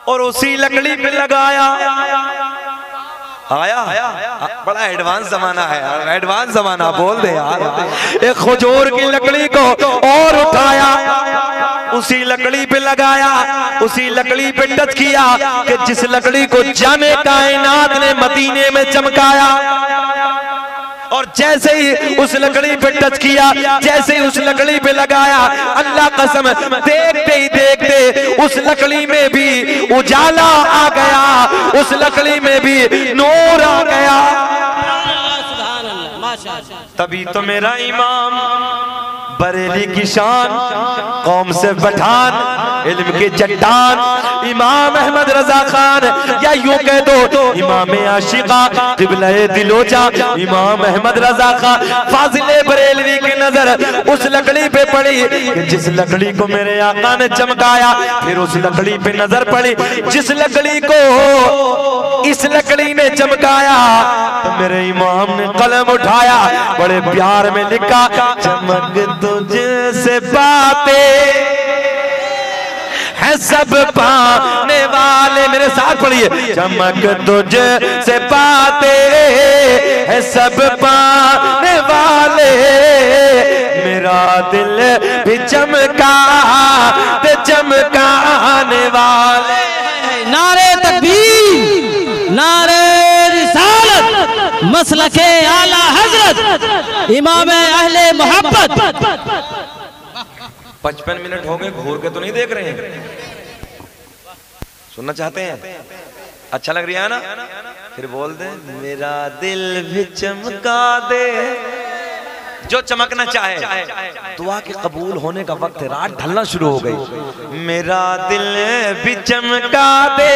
और उसी लकड़ी पे लगाया। आया बड़ा एडवांस जमाना है यार, एडवांस जमाना बोल दे यार। एक खजूर की लकड़ी को और उठाया, उसी लकड़ी पे लगाया, उसी लकड़ी पे टच किया कि जिस लकड़ी को जाने कायनात ने मदीने में चमकाया। और जैसे ही उस लकड़ी पे टच किया, जैसे ही उस लकड़ी पे लगाया, अल्लाह कसम देखते ही देखते उस लकड़ी में भी उजाला आ गया, उस लकड़ी में भी नूर आ गया। तभी तो मेरा इमाम बरेली की शान, कौम से पठान, इल्म के चट्टान, इमाम अहमद रजा खान, या यूं कह दो इमाम आशिका क़िबला-ए दिलोजा इमाम अहमद रजा खान फाजिले बरेलवी की नजर उस लकड़ी पे पड़ी कि जिस लकड़ी को मेरे आका ने चमकाया। फिर उस लकड़ी पे नजर पड़ी जिस लकड़ी को इस लकड़ी ने चमकाया, तो मेरे इमाम ने कलम उठाया, बड़े प्यार में लिखा, चमक तुझसे बातें है सब पाने वाले। मेरे साथ पढ़िए, चमक तुझसे बातें है सब पाने वाले, मेरा दिल भी चमका ते चमकाने वाले। नारे तकबीर, नारे रिसालत, मसलके आला हजरत इमाम अहले मोहब्बत। 55 मिनट हो गए, घूर के तो नहीं देख रहे हैं? सुनना चाहते हैं? अच्छा लग रहा है ना? फिर बोल दे, मेरा दिल भी चमका दे। जो चमकना चाहे, दुआ के कबूल होने का वक्त है, रात ढलना शुरू हो गई। मेरा दिल भी चमका दे,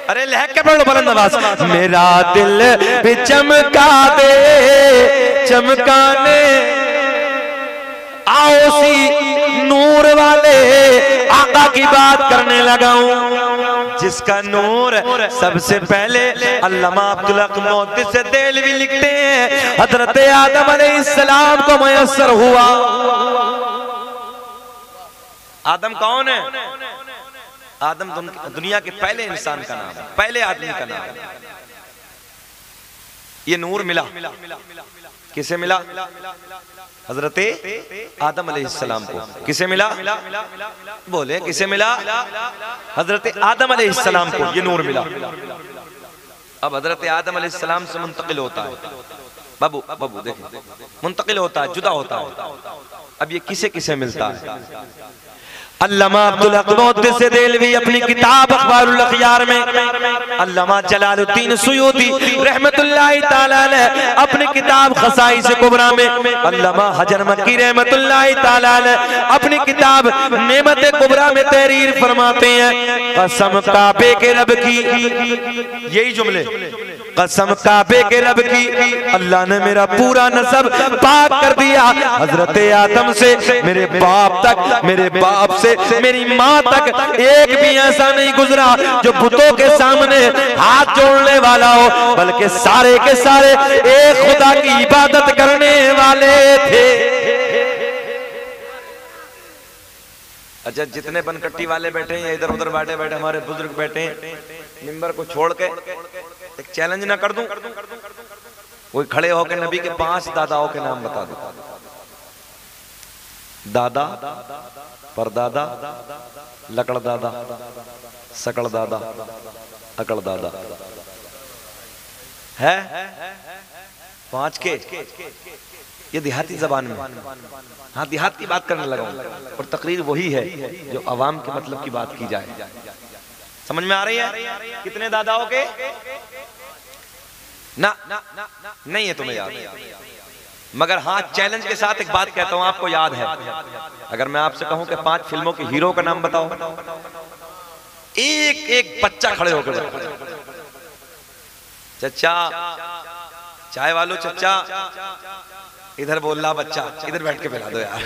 अरे लहक के पढ़ो बुलंद आवाज, मेरा दिल भी चमका दे, चमकाने आओ सी नूर वाले आका की बात करने लगा हूं, जिसका नूर सबसे पहले अल्लामा अब्दुल हक मुहद्दिस देहलवी लिखते हैं हजरत आदम अलैहिस्सलाम को मयस्सर हुआ। आदम कौन है? आदम दुनिया के पहले इंसान का नाम है, पहले आदमी का नाम है। ये नूर मिला किसे मिला? हजरते आदम अलैहिस्सलाम को। किसे मिला? बोले किसे मिला? हजरते आदम अलैहिस्सलाम को ये नूर मिला। अब हजरते आदम अलैहिस्सलाम से मुंतकिल होता है, बाबू बाबू देखिए, मुंतकिल होता है, जुदा होता है। अब ये किसे किसे मिलता है? अल्लामा अब्दुल हक मुहद्दिस देहलवी अपनी किताब अखबारुल अखयार में, अल्लामा जलालुद्दीन सुयूती रहमतुल्लाहि ताला अलैह अपनी किताब खसाइस कुबरा में, अल्लामा हजर मक्की रहमतुल्लाहि ताला अलैह अपनी किताब नेमत कुबरा में तहरीर फरमाते हैं, कसम काबे के रब की, यही जुमले, कसम काबे के रब की, अल्लाह ने मेरा पूरा नसब पाक कर दिया। हजरत आदम से मेरे बाप तक, मेरे बाप से मेरी माँ तक एक भी ऐसा नहीं गुजरा जो बुतों के सामने हाथ जोड़ने वाला हो, बल्कि सारे के सारे एक खुदा की इबादत करने वाले थे। अच्छा, जितने बनकट्टी वाले बैठे हैं, इधर उधर बैठे बैठे हमारे बुजुर्ग बैठे हैं, मिंबर को छोड़ के एक चैलेंज ना कर दूं, कोई खड़े होकर नबी के 5 दादाओं के नाम बता दो। दादा, परदादा, लकड़ दादा, सकड़ दादा, अकड़ दादा है 5 के। ये देहाती जबान में, हाँ देहात की बात करने लगा हूं, और तकरीर वही है जो अवाम के मतलब की बात की जाए। समझ में आ रही है? कितने दादाओं के? ना नहीं है तुम्हें याद, मगर हाँ चैलेंज के साथ एक बात कहता हूं, आपको याद है? अगर मैं आपसे कहूं कि 5 फिल्मों के हीरो का नाम बताओ, एक एक बच्चा खड़े होकर बताओ। चचा, चाय वालों चचा, इधर बोल रहा बच्चा, इधर बैठ के पिला दो यार,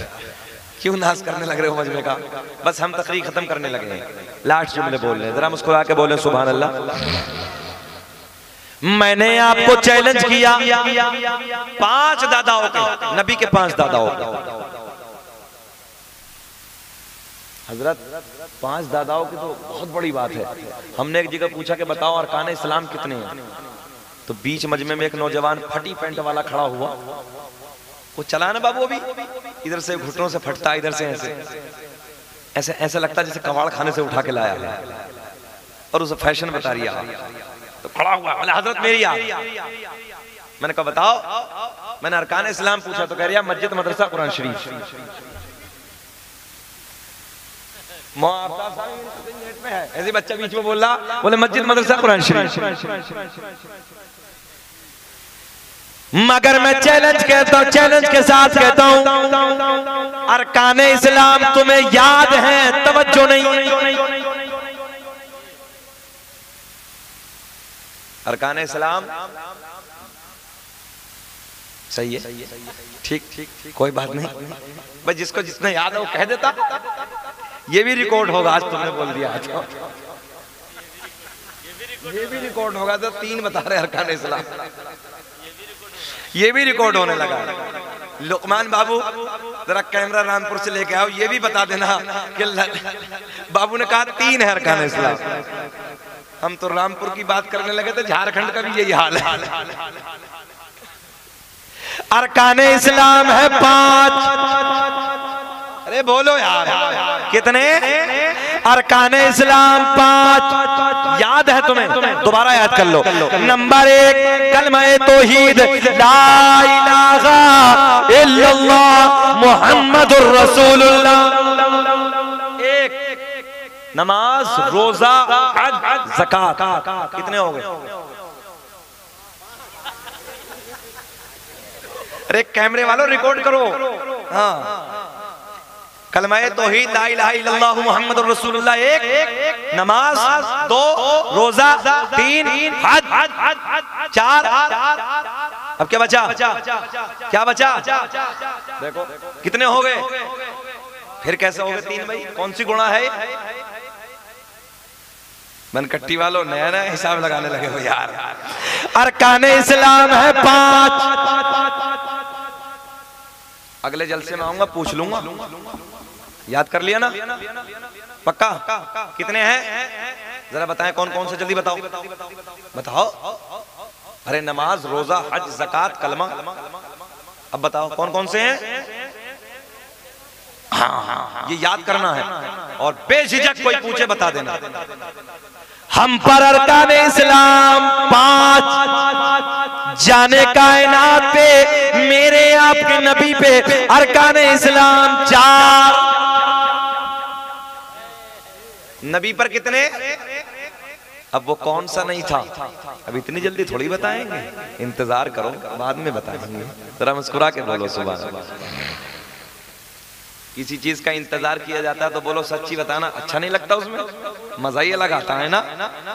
क्यों नाश करने लग रहे हो मजमे का? बस हम तकरीर खत्म करने लगे हैं, लास्ट जुमले बोल रहे हैं, जरा मुस्कुरा के बोले सुभान अल्लाह। मैंने आपको चैलेंज किया 5 दादाओं के, नबी के 5 दादाओं के। हजरत 5 दादाओं की तो बहुत बड़ी बात है। हमने एक जगह पूछा कि बताओ अरकान इस्लाम कितने हैं, तो बीच मजमे में एक नौजवान फटी पैंट वाला खड़ा हुआ। वो चला ना बाबू, अभी इधर से घुटनों से फटता, इधर से ऐसे ऐसे ऐसे लगता जैसे कबाड़ खाने से उठा के लाया है, और उसे फैशन बता रही है। तो खड़ा हुआ, बोले हजरत मेरी याद। मैंने कहा बताओ। मैंने अरकान इस्लाम पूछा तो कह रही मस्जिद, मदरसा, कुरान शरीफ। ऐसे बच्चा बीच में बोल रहा, बोले मस्जिद, मदरसा, कुरान शरीफ। मगर मैं चैलेंज कहता हूं, चैलेंज के साथ कहता हूं, अरकान इस्लाम तुम्हें याद है, तवज्जो नहीं। अरकान इस्लाम सही है, ठीक, कोई बात नहीं भाई, जिसको जितना याद है वो कह देता। ये भी रिकॉर्ड होगा, आज तुमने बोल दिया, ये भी रिकॉर्ड होगा। तो 3 बता रहे अरकान इस्लाम, ये भी रिकॉर्ड होने लगा। लुकमान बाबू जरा कैमरा रामपुर से लेके आओ, ये भी बता देना कि बाबू ने कहा 3 है अरकान इस्लाम। हम तो रामपुर की बात करने लगे थे, झारखंड का भी यही हाल है। अरकान इस्लाम है 5। अरे बोलो यार, कितने? अरकान इस्लाम 5। याद है तुम्हें? दोबारा याद कर लो। नंबर 1 कलमा-ए तौहीद, ला इलाहा इल्लल्लाह मुहम्मदुर रसूलुल्लाह। 1 नमाज, रोजा, हज, ज़कात। कितने हो गए? अरे कैमरे वालों रिकॉर्ड करो। हाँ, कलमा-ए तौहीद, ला इलाहा इल्लल्लाह मुहम्मदुर रसूलुल्लाह 1, नमाज 2, रोजा 3, हज 4। अब क्या बचा? क्या बचा? देखो कितने हो गए? फिर कैसे हो गए 3 भाई? कौन सी गुणा है? मनकट्टी वालों नया नया हिसाब लगाने लगे हो यार। अरकान इस्लाम है 5। अगले जलसे में आऊंगा, पूछ लूंगा। याद कर लिया ना? पक्का? कितने हैं जरा बताएं, कौन कौन से? जल्दी बताओ, बताओ। अरे नमाज, रोजा, हज, ज़कात, कलमा। अब बताओ कौन कौन से हैं? हाँ, ये याद करना है, और बेझिझक कोई पूछे बता देना। हम पर अरकान इस्लाम 5। जाने कायनात पे, मेरे आपके नबी पे अरकान इस्लाम 4। नबी पर कितने? अब वो कौन सा नहीं था, अब इतनी जल्दी थोड़ी बताएंगे, इंतजार करो, बाद में बताएंगे। जरा मुस्कुरा के बोलो सुभान अल्लाह। किसी चीज का इंतजार किया जाता है तो बोलो सच्ची बताना, अच्छा नहीं लगता, उसमें मजा ही अलग आता है ना।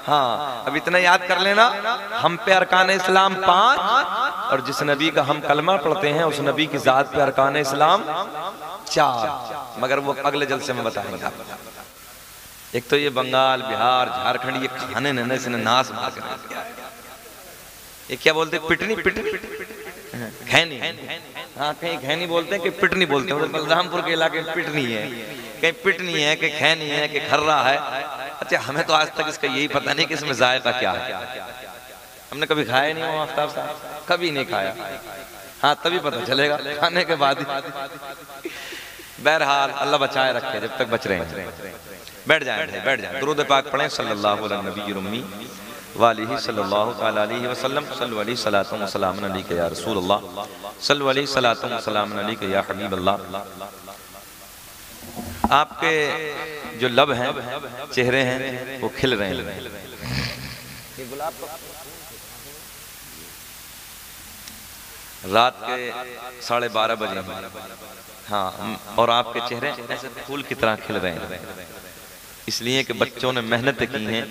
हाँ, अब इतना याद कर लेना, हम पे अरकान इस्लाम 5, और जिस नबी का हम कलमा पढ़ते हैं उस नबी की जात पे अरकान इस्लाम 4। मगर वो अगले जलसे में बताएंगे। एक तो ये बंगाल, बिहार, झारखंड, ये खाने ने इसने नाश मार के रख दिया। ये क्या बोलते? पिटनी, पिटनी, खैनी। हाँ, कहीं खैनी बोलते हैं कि पिटनी बोलते हैं। बलरामपुर के इलाके में पिटनी है, कहीं पिटनी है, कि खैनी है, कि खर्रा है। अच्छा, हमें तो आज तक इसका यही पता नहीं कि इसमें जायका क्या है। हमने कभी खाया नहीं हो आफ्ताब साहब, कभी नहीं खाया। हाँ, तभी पता चलेगा खाने के बाद ही। बहरहाल अल्लाह बचाए रखे जब तक बच रहे हैं। बैठ जाए, बैठ जाए, दुरूद पाक पढ़ें सल्लल्लाहु अलैहि नबी उम्मी वालिही सल्लल्लाहु अलैहि वसल्लम। सल्लु अलैहि सलातुम व सलामुन अलैका या रसूल अल्लाह, सल्लु अलैहि सलातुम व सलामुन अलैका या हबीब अल्लाह। आपके जो लब हैं, चेहरे हैं, वो खिल रहे हैं। रात के 12:30 बजे, हाँ, और आपके चेहरे ऐसे फूल की तरह खिल रहे हैं, इसलिए कि बच्चों ने मेहनत की हैं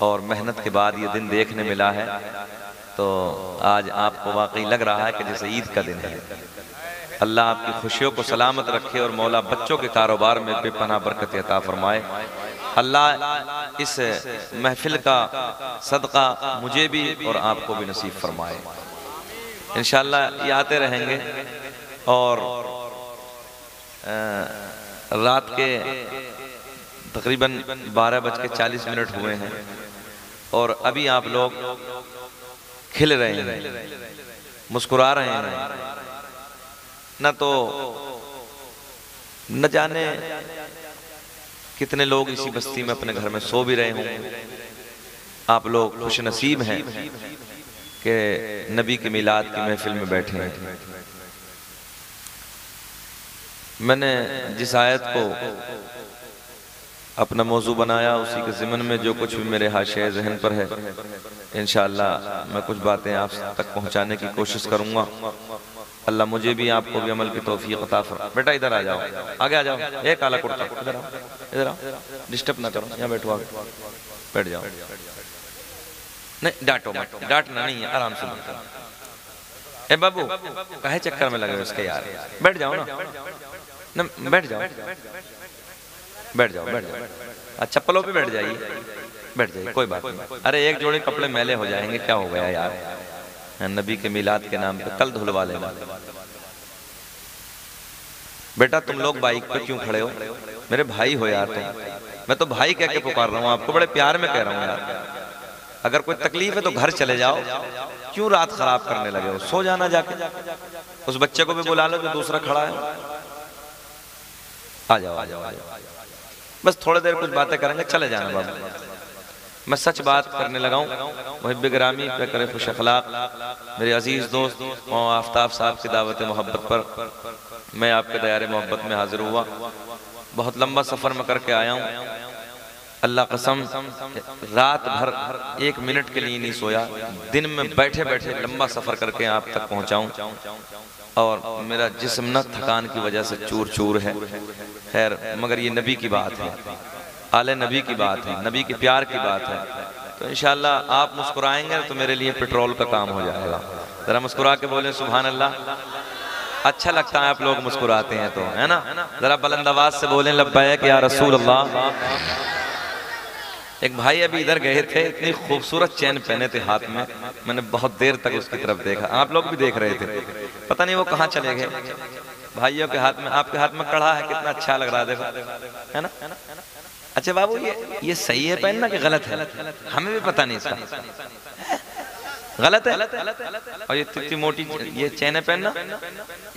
और मेहनत के बाद ये दिन देखने मिला है। तो आज आपको वाकई लग रहा है कि जैसे ईद का दिन है। अल्लाह आपकी खुशियों को सलामत रखे और मौला बच्चों के कारोबार में बेपनाह बरकत अता फरमाए। अल्लाह इस महफिल का सदका मुझे भी और आपको भी नसीब फरमाए। इंशाअल्लाह ये आते रहेंगे और रात के तकरीबन 12:40 हुए हैं और अभी आप लोग खिल रहे हैं, मुस्कुरा रहे हैं। न तो न जाने कितने लोग इसी बस्ती में अपने घर में सो भी रहे होंगे। आप लोग खुश नसीब हैं कि नबी के मिलाद की महफिल में बैठे हैं। मैंने जिस आयत को अपना मौजू बनाया उसी के ज़िमन में जो कुछ भी मेरे हाशिए ज़हन पर है, इंशाअल्लाह मैं कुछ बातें आप तक पहुंचाने की कोशिश करूंगा। अल्लाह मुझे भी आपको भी अमल की तौफीक अता फरमाए। बेटा इधर आ जाओ, आगे आ जाओ, ये काला कुर्ता इधर आओ, इधर आओ, डिस्टर्ब ना करो, यहाँ बैठो, आगे बैठ जाओ। नहीं डांटो मत, डांटना नहीं है, आराम से बैठो। ए बाबू काहे चक्कर में लगे उसके यार, बैठ जाओ ना, बैठ जाओ, बैठ जाओ, बैठ जाओ, चप्पलों पे बैठ जाइए, बैठ जाइए, कोई बात नहीं। अरे एक जोड़े कपड़े मैले हो जाएंगे, क्या हो गया यार, नबी के मिलाद के नाम पे कल धुलवा लेना। बेटा तुम लोग बाइक पे क्यों खड़े हो? मेरे भाई हो यार तुम, मैं तो भाई कह के पुकार रहा हूँ आपको, बड़े प्यार में कह रहा हूँ यार। अगर कोई तकलीफ है तो घर चले जाओ, क्यों रात खराब करने लगे हो? सो जाना जाके, उस बच्चे को भी बुला लो जो दूसरा खड़ा है। आ जाओ, आ जाओ, आ जाओ, बस थोड़ी देर कुछ बातें करेंगे, चले जाना बाबू। मैं सच बात करने लगा हूँ, मुहिब गिरामी पे करे खुश अखलाक मेरे अजीज दोस्त और आफ्ताब साहब की दावत मोहब्बत पर मैं आपके दायरे मोहब्बत में हाजिर हुआ। बहुत लंबा सफर में करके आया हूँ, अल्लाह कसम रात भर 1 मिनट के लिए नहीं सोया, दिन में बैठे बैठे लंबा सफर करके आप तक पहुँचाऊँ और मेरा जिस्म न थकान की वजह से चूर चूर है। खैर मगर ये नबी की बात है, आले नबी की बात है, नबी के प्यार की बात है, तो इंशाअल्लाह आप मुस्कुराएंगे तो मेरे लिए पेट्रोल का काम हो जाएगा। जरा मुस्कुरा के बोले सुभान अल्लाह। अच्छा लगता है आप लोग मुस्कुराते हैं तो, है ना? जरा बुलंद आवाज से बोलें लब्बैक या रसूल अल्लाह। एक भाई अभी इधर गए थे, इतनी खूबसूरत चैन पहने थे हाथ में, मैंने बहुत देर तक उसकी तरफ देखा, आप लोग भी देख रहे थे, पता नहीं वो कहाँ चले गए। भाइयों के हाथ में, आपके हाथ में कड़ा है, कितना अच्छा लग रहा है, देखो, है ना? अच्छा बाबू ये सही है पहनना कि गलत है? हमें भी पता नहीं इसका, गलत है। और ये इतनी मोटी ये चैन पहनना,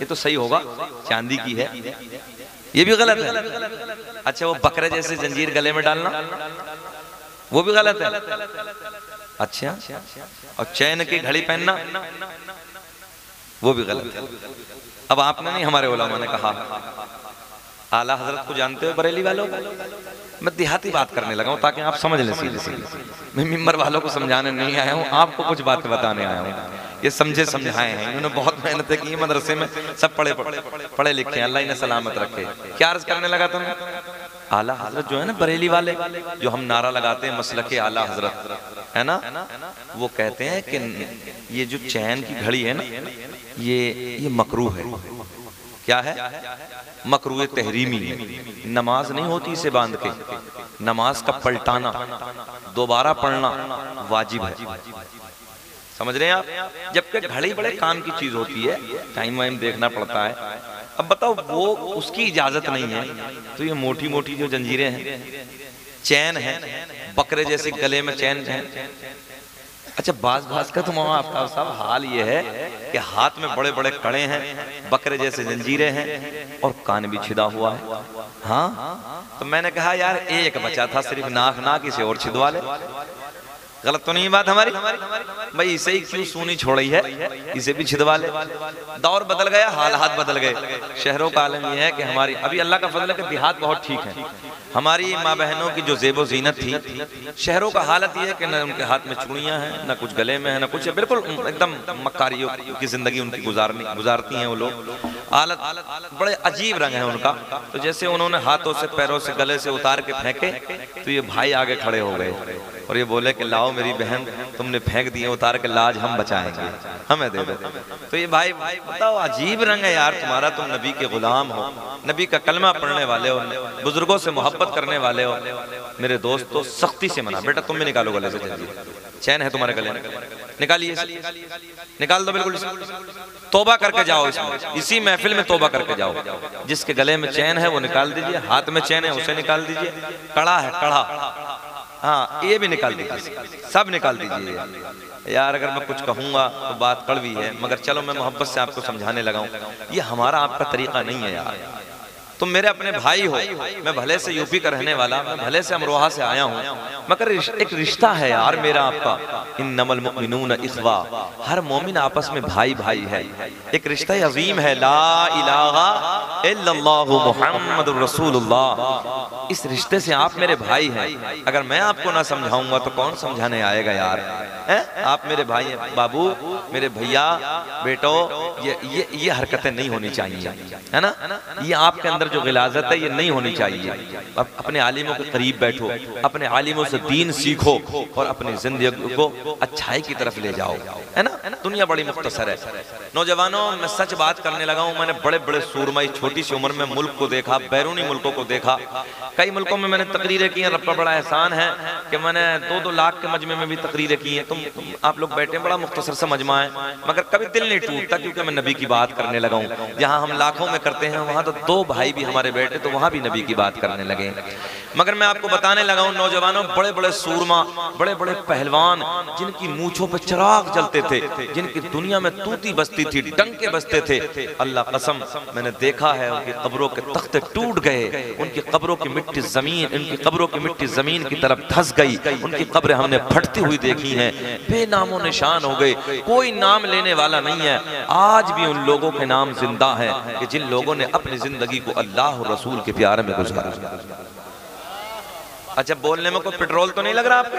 ये तो सही होगा, चांदी की है, ये भी गलत है। अच्छा वो बकरे जैसे जंजीर गले में डालना, वो भी गलत है। अच्छा और चैन की घड़ी पहनना, वो भी गलत है। अब आपने नहीं, हमारे उलमा ने कहा। आला हजरत को जानते हो बरेली वालों? मैं देहाती बात करने लगा हूँ ताकि आप समझ लें सीधे सीधे। मैं मिंबर वालों को समझाने नहीं आया हूँ, आपको कुछ बातें बताने आया हूँ। ये समझे समझाए हैं, इन्होंने बहुत मेहनतें की, मदरसे में सब पढ़े लिखे, अल्लाह इन्हें सलामत रखे। क्या अर्ज करने लगा तुम? आला हजरत जो है ना बरेली वाले, जो हम नारा लगाते हैं मसलके आला हजरत, है ना, वो कहते हैं कि ये जो चैन की घड़ी है ना, ये मकरूह है। क्या है? मकरूह तहरीमी है। नमाज नहीं होती इसे बांध के, नमाज का पलटाना, दोबारा पढ़ना वाजिब है। समझ रहे हैं आप? जबकि घड़ी बड़े काम की चीज होती है, टाइम वाइम देखना पड़ता है। अब बताओ वो उसकी इजाजत नहीं है, तो ये मोटी मोटी जो जंजीरें हैं, चैन है, बकरे जैसे गले में चैन है। अच्छा बाज का तो आफ्ताब साहब हाल ये है कि हाथ में बड़े बड़े कड़े हैं, बकरे जैसे जंजीरें हैं और कान भी छिदा हुआ है। हाँ तो मैंने कहा यार एक बचा था, सिर्फ नाक इसे और छिदवा ले। गलत तो नहीं बात हमारी? भाई इसे ही क्यों सूनी छोड़ी है, इसे भी छिदवा ले। दौर बदल गया, हालात बदल गए। शहरों का आलम यह है कि हमारी अभी अल्लाह का फजल है कि देहात बहुत ठीक है। हमारी माँ बहनों की जो जेबो जीनत थी, शहरों का हालत यह है कि न उनके हाथ में चूड़ियां हैं, न कुछ गले में है, न कुछ है। बिल्कुल एकदम मक्कारियों की जिंदगी उनकी गुजारती हैं वो लोग। हालत बड़े अजीब रंग है उनका। तो जैसे उन्होंने हाथों से, पैरों से, गले से उतार के फेंके, तो ये भाई आगे खड़े हो गए और ये बोले कि लाओ मेरी बहन, तुमने फेंक दिए उतार के, लाज हम बचाएंगे, हमें दे दो। तो ये भाई बताओ अजीब रंग है यार तुम्हारा, तुम नबी के गुलाम हो, नबी का कलमा पढ़ने वाले हो, बुजुर्गों से मोहब्बत करने वाले हो। मेरे दोस्त तो सख्ती से मना, बेटा तुम भी निकालो गले से जंजीर, चैन है तुम्हारे गले में, निकालिए, निकाल दो बिल्कुल। तौबा करके जाओ, इसमें इसी महफिल में तौबा करके जाओ। जिसके गले में चैन है वो निकाल दीजिए, हाथ में चैन है उसे निकाल दीजिए, कड़ा है कड़ा, हाँ ये भी निकाल दीजिए, सब निकाल दीजिए। यार अगर मैं कुछ कहूँगा तो बात कड़वी है, मगर चलो मैं मोहब्बत से आपको समझाने लगा हूँ। ये हमारा आपका तरीका नहीं है यार। तुम मेरे अपने भाई हो, मैं भले से यूपी का रहने वाला, मैं भले से अमरोहा से आया हूँ, मगर एक रिश्ता है यार मेरा आपका। इन्नमल मुमिनून इख्वा, हर मोमिन आपस में भाई भाई है, एक रिश्ता अजीम है। ला इलाहा इल्लल्लाहु मुहम्मदुर रसूलुल्लाह, इस रिश्ते से आप मेरे भाई हैं। अगर मैं आपको ना समझाऊंगा तो कौन समझाने आएगा यार, है? आप मेरे भाई हैं, बाबू मेरे भैया बेटो, ये हरकतें नहीं होनी चाहिए, है ना? ये आपके अंदर जो गिलाजत है ये नहीं होनी चाहिए। अपने आलिमों के करीब बैठो, अपने आलिमों से दीन सीखो और अपनी जिंदगी को अच्छाई की तरफ ले जाओ, है ना? दुनिया बड़ी मुख्तसर है। नौजवानों मैं सच बात करने लगा हूँ, मैंने बड़े बड़े सूरमाई छोटी सी उम्र में मुल्क को देखा, बैरूनी मुल्कों को देखा, कई मुल्कों में मैंने तकरीरें की हैं। रब का बड़ा एहसान है कि मैंने 2-2 लाख के मजमे में भी तकरीरें की हैं। तुम आप लोग बैठे, बड़ा मुख्तसर सा मजमा है, मगर कभी दिल नहीं टूटता क्योंकि मैं नबी की बात करने लगा हूँ। जहाँ हम लाखों में करते हैं वहाँ तो 2 भाई भी हमारे बैठे तो वहाँ भी नबी की बात करने लगे। मगर मैं आपको बताने लगा हूँ नौजवानों, बड़े बड़े सूरमा, बड़े बड़े पहलवान, जिनकी मूंछों पे चिराग जलते थे, जिनकी दुनिया में तूती बसती थी, डंके बसते थे, अल्लाह कसम मैंने देखा है उनकी कब्रों के तख्ते टूट गए, उनकी कब्रों की मिट्टी जमीन, उनकी कब्रों की मिट्टी जमीन की तरफ धंस गई, उनकी कब्रें हमने फटती हुई देखी हैं, बेनामो निशान हो गए, कोई नाम लेने वाला नहीं है। आज भी उन लोगों के नाम जिंदा है कि जिन लोगों ने अपनी जिंदगी को अल्लाह और रसूल के प्यार में गुजारा। अच्छा बोलने में कोई पेट्रोल तो नहीं लग रहा आपको,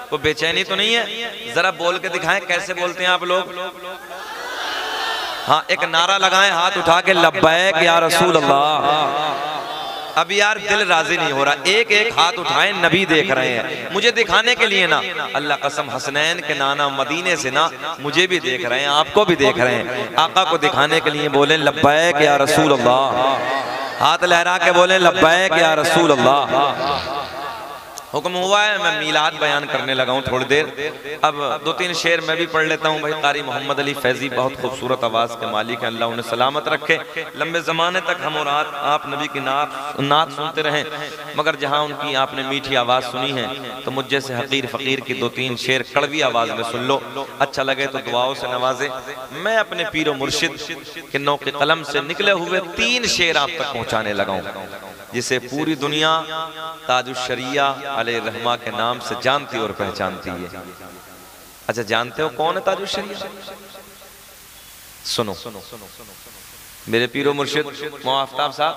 कोई बेचैनी तो नहीं है? जरा बोल के दिखाएं कैसे बोलते हैं आप लोग। हाँ एक नारा लगाएं हाथ उठा के, लब्बैक या रसूल अल्लाह। अब यार दिल राजी नहीं हो रहा, एक एक हाथ उठाएं, नबी देख रहे हैं, मुझे दिखाने के लिए ना, अल्लाह कसम हसनैन के नाना मदीने से ना मुझे भी देख रहे हैं, आपको भी देख रहे हैं, आका को दिखाने के लिए बोले लब्बैक या रसूल अल्लाह, हाथ लहरा के बोले लब्बैक या रसूल अल्लाह। हुक्म हुआ है, मैं मीलाद बयान करने लगा हूँ थोड़ी देर। अब 2-3 शेर मैं भी पढ़ लेता हूँ। भाई कारी मोहम्मद अली फैजी बहुत खूबसूरत आवाज़ के मालिक हैं, अल्लाह उन्हें सलामत रखे, लंबे ज़माने तक हम और आप नबी की नात सुनते रहें। मगर जहाँ उनकी आपने मीठी आवाज़ सुनी है तो मुझ जैसे हकीर फ़कीर की 2-3 शेर कड़वी आवाज़ में सुन लो, अच्छा लगे तो दुआओं से नवाजे। मैं अपने पीरो मुर्शिद के नौ के कलम से निकले हुए 3 शेर आप तक पहुँचाने लगा हूँ, जिसे पूरी दुनिया ताजुश्शरिया अलैहि रहमा के नाम से जानती और पहचानती है। अच्छा जानते हो कौन है ताजुश्शरिया? सुनो, मेरे पीरो मुर्शिद मुआफ्ताब साहब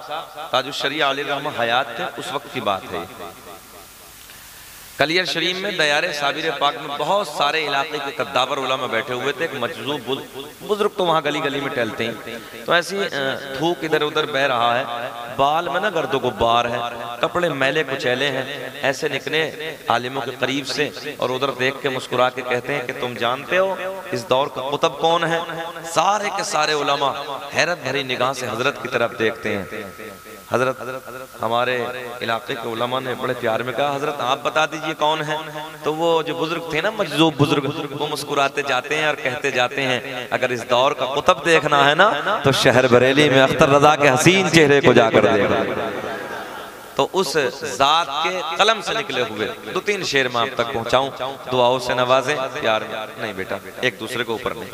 ताजुश्शरिया अलैहि रहमा हयात थे, उस वक्त की बात है। कलियर शरीफ में दयारे साबिर पाक में बहुत सारे इलाके के कद्दावर उलमा बैठे हुए थे। एक मजजूब बुजुर्ग तो वहाँ गली गली में टहलते हैं, तो ऐसी थूक इधर उधर बह रहा है, बाल में ना गर्दो गुब्बार है, कपड़े मैले कुचैले हैं, ऐसे निकले आलिमों के करीब से और उधर देख के मुस्कुरा के कहते हैं कि तुम जानते हो इस दौर का कुतुब कौन है? सारे के सारे उलमा हैरत भरी निगाह से हजरत की तरफ देखते हैं। हजरत हमारे इलाके के उलमा ने बड़े प्यार में कहा, हजरत आप बता दीजिए कौन है? तो वो जो बुजुर्ग थे ना मजजूब बुजुर्ग, वो मुस्कुराते जाते हैं और कहते जाते हैं, अगर इस दौर का कुतुब देखना है ना तो शहर बरेली में अख्तर रजा के हसीन चेहरे को जाकर देखा। तो उस जात के कलम से निकले हुए 2-3 शेर मैं आप तक पहुंचाऊं, दुआओं से नवाजें, प्यार नहीं बेटा, एक दूसरे को ऊपर नहीं,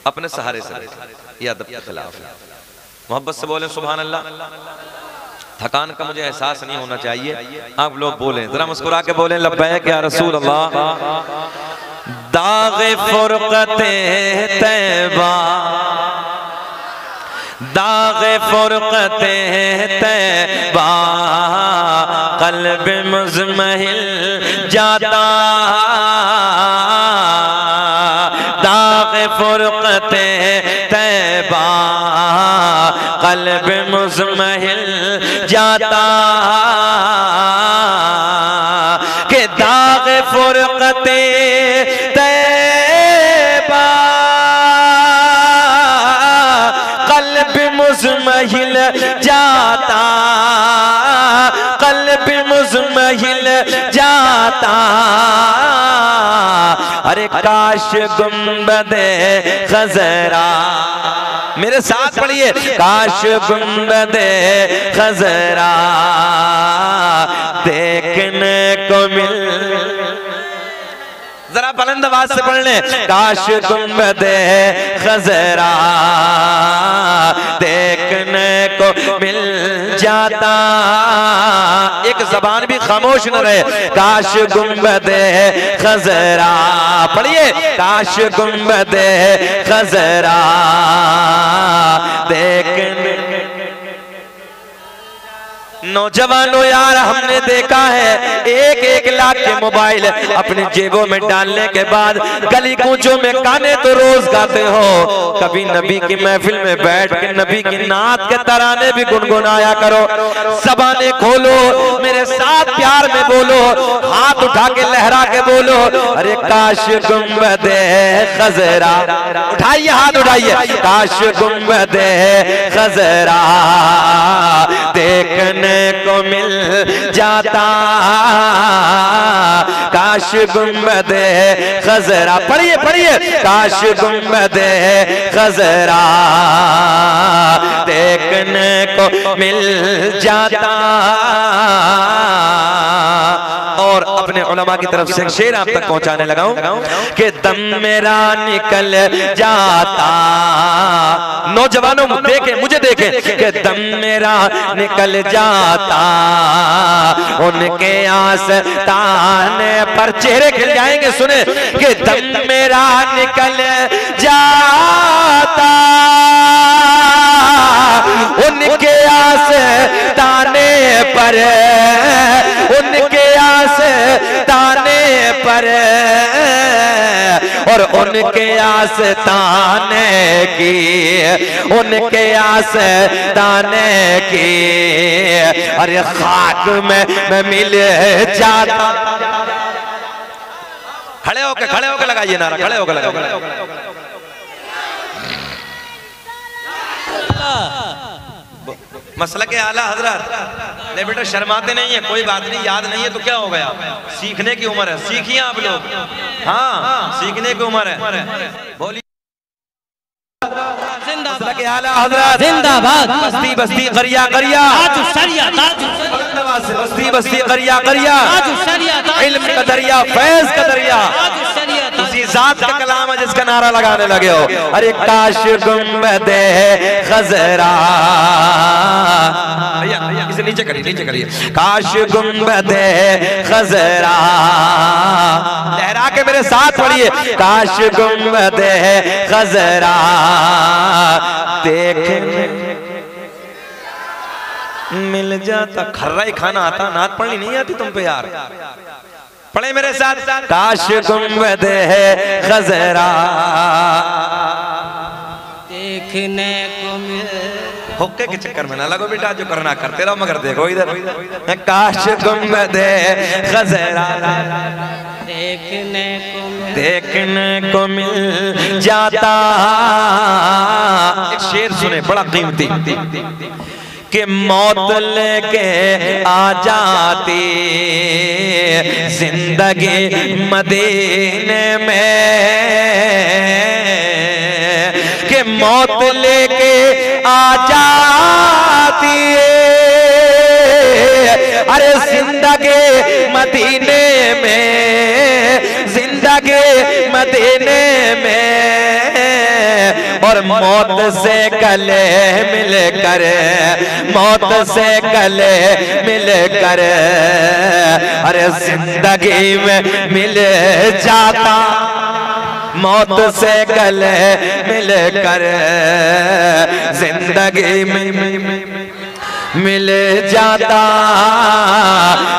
अपने सहारे से, ये अदब के खिलाफ है। मोहब्बत से बोले सुभान अल्लाह। थकान का मुझे एहसास नहीं होना चाहिए, आप लोग बोलें, जरा मुस्कुरा के बोलें लब्बैक या रसूल अल्लाह। दाग़े फुरक़ते तैबा, दाग़े फुरक़ते तैबा, क़ल्ब मुज़महिल जाता, दाग़े फुरक़ते तैबा, क़ल्ब मुज़महिल जाता, के दाग़े फुरक़ते तैबा, क़ल्ब मुज़महिल जाता, क़ल्ब मुज़महिल जाता। अरे काश गुंबदे खजरा, मेरे साथ पढ़िए, काश गुंबदे खजरा देखने को मिल, जरा बुलंद आवाज से पढ़ ले, काश गुंबदे खजरा देखने को मिल जाता। एक जबान भी खामोश न रहे, काश गुंबदे खजरा, पढ़िए, काश गुंबदे खजरा देखने। नौजवानों यार, हमने देखा है 1-1 लाख के मोबाइल अपनी जेबों में डालने के बाद गली कूचों में गाने तो रोज गाते हो, कभी नबी की महफिल में बैठ के नबी की नात के तराने भी गुनगुनाया करो। ज़बानें खोलो, मेरे साथ प्यार में बोलो, हाथ उठा के लहरा के बोलो, अरे काश गुंबदे खजरा, उठाइए हाथ उठाइए, काश गुंबदे खजरा देखने को मिल जाता। काश गुंबदे खजरा, पढ़िए पढ़िए, काश गुंबदे खजरा देखने को मिल जाता। और अपने उलमा की तरफ से शेर आप तक पहुंचाने लगा हूं कि दम मेरा निकल जाता। नौजवानों देखे, मुझे देखे कि दम मेरा निकल जाता, उनके आस्ताने पर चेहरे खिल जाएंगे। सुने कि दम मेरा निकल जाता, उनके आस्ताने पर, उनके आस्ताने पर, और उनके आस्ताने की, उनके आस्ताने की, अरे खाक में मैं मिल जाता। खड़े होके लगाइए नारा, खड़े होके लगाइए। मसला के आला हजरत, ले बेटा शर्माते नहीं है, कोई बात नहीं, याद नहीं है तो क्या हो गया, सीखने की उम्र है, सीखिए आप लोग, हाँ सीखने की उम्र है। बोलिए जिंदाबाद, बस्ती बस्ती करिया करिया, बस्ती बस्ती करिया करिया, इल्म का दरिया, फैज का दरिया, उसी जात का कलाम है जिसका नारा लगाने लगे हो। अरे काश गुंबदे खजरा, इसे नीचे करिए, काश गुंबदे खजरा, लहरा के मेरे साथ पढ़िए, काश गुंबदे खजरा देखने मिल जाता। खर्राई खाना आता, नात पढ़नी नहीं आती तुम पे यार, पढ़े मेरे साथ, काश गुंबदे खजरा देखने को मिल। हुक्के के चक्कर में ना लगो बेटा, जो करना करते रहो, मगर देखो इधर, काश गुंबदे खजरा देखने को मिल जाता। एक शेर सुने बड़ा कीमती, कि मौत लेके आ जाती जिंदगी मदीने में, कि मौत लेके आ जाती, अरे जिंदगी मदीने में, जिंदगी मदीने में, और मौत से गले मिलकर, मौत से गले मिलकर, अरे जिंदगी में मिल जाता। मौत से गले मिलकर जिंदगी में मिल जाता।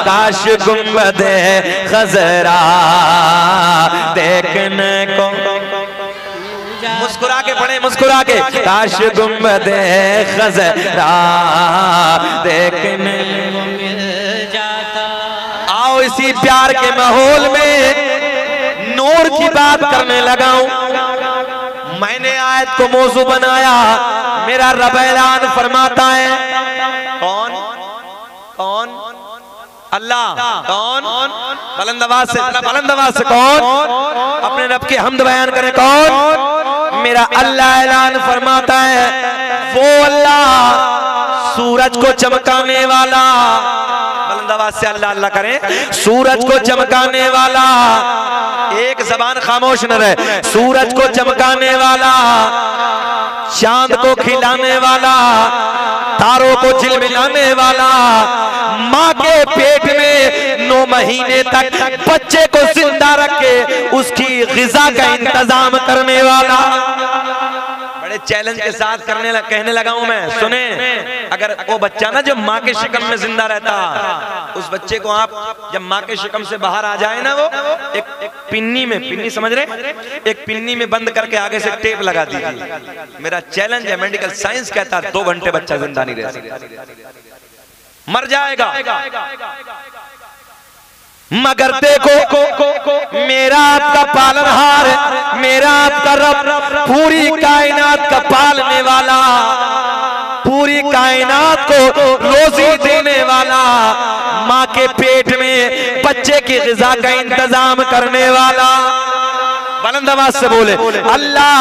काश गुंबदे खजरा देखने को, मुस्कुरा के पढ़े, मुस्कुरा के, काश गुंबदे खजरा देखने को मिल जाता। आओ इसी प्यार के माहौल में नूर की बात करने लगा हूं। मैंने आयत को मौजू बनाया, मेरा रब ऐलान फरमाता है, कौन कौन अल्लाह कौन? बुलंद आवाज से, बुलंद आवाज से कौन? अपने रब की हम्द बयान करें। कौन? मेरा अल्लाह ऐलान फरमाता है, वो अल्लाह सूरज को चमकाने वाला, बुलंद आवाज से अल्लाह अल्लाह करें, सूरज को चमकाने वाला, एक जबान खामोश न रहे, सूरज को चमकाने वाला, चांद को खिलाने वाला, तारों को झिलमिलाने वाला, माँ के पेट में 9 महीने तक बच्चे को जिंदा रख के उसकी ग़िज़ा का इंतजाम करने वाला। बड़े चैलेंज के साथ कहने लगा हूं मैं, सुने, अगर वो बच्चा ना जब माँ के शिकम में जिंदा रहता, उस बच्चे को आप जब माँ के शिकम से बाहर आ जाए ना, वो एक पिन्नी में, पिन्नी समझ रहे, एक पिन्नी में बंद करके आगे से टेप लगा दीजिए। मेरा चैलेंज है, मेडिकल साइंस कहता है 2 घंटे बच्चा जिंदा नहीं रह सकता, मर जाएगा। मगर देखो, मेरा आपका पालनहार, मेरा आपका रब पूरी कायनात का पालने वाला, पूरी कायनात को रोजी देने वाला, माँ के पेट में बच्चे की ग़िज़ा का इंतजाम करने वाला। बुलंद आवाज से बोले, अल्लाह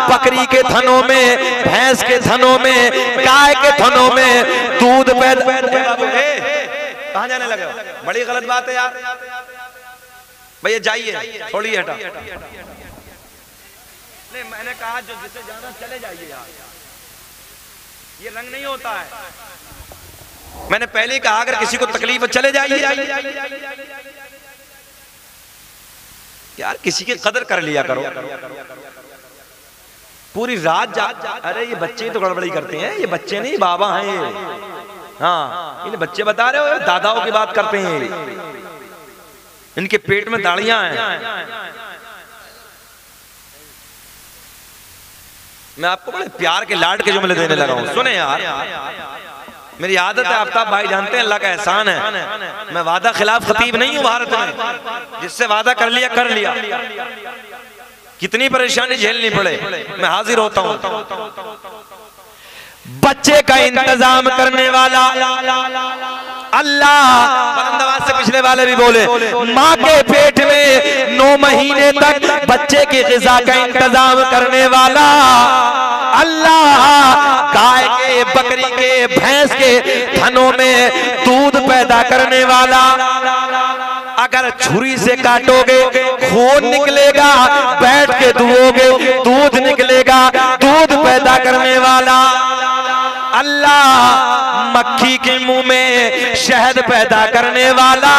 बकरी के थनों में, भैंस के थनों में, गाय के थनों में दूध पैदा। कहां जाने लगे? बड़ी गलत बात है यार। भैया जाइए, छोड़िए, हटा। नहीं, मैंने कहा जो जिसे जाना चले जाइए यार, ये रंग नहीं होता है। मैंने पहले ही कहा अगर किसी को तकलीफ है चले जाइए यार, किसी की कदर कर लिया करो। पूरी रात अरे ये बच्चे तो गड़बड़ी करते हैं, ये बच्चे नहीं बाबा हैं ये। हाँ, इन्हें बच्चे बता रहे हो, दादाओं की बात करते हैं, इनके पेट में दाढ़ियां हैं। मैं आपको बड़े प्यार के लाड के जुमले देने लगा हूं, सुने यार। मेरी आदत है, आफ्ताब भाई जानते हैं, अल्लाह का एहसान है, मैं वादा खिलाफ खतीब नहीं हूं भारत में, जिससे वादा कर लिया कर लिया, कितनी परेशानी झेलनी पड़े मैं हाजिर होता हूं। बच्चे का इंतजाम करने वाला अल्लाह, बुलंद आवाज से पिछले वाले भी बोले, माँ के पेट में 9 महीने तक बच्चे की ग़िज़ा का इंतजाम करने वाला अल्लाह, गाय के, बकरी के, भैंस के थनों में दूध पैदा करने वाला। अगर छुरी से काटोगे खून निकलेगा, बैठ के दुओगे दूध निकलेगा, दूध पैदा करने वाला अल्लाह, मक्खी के मुंह में शहद पैदा करने वाला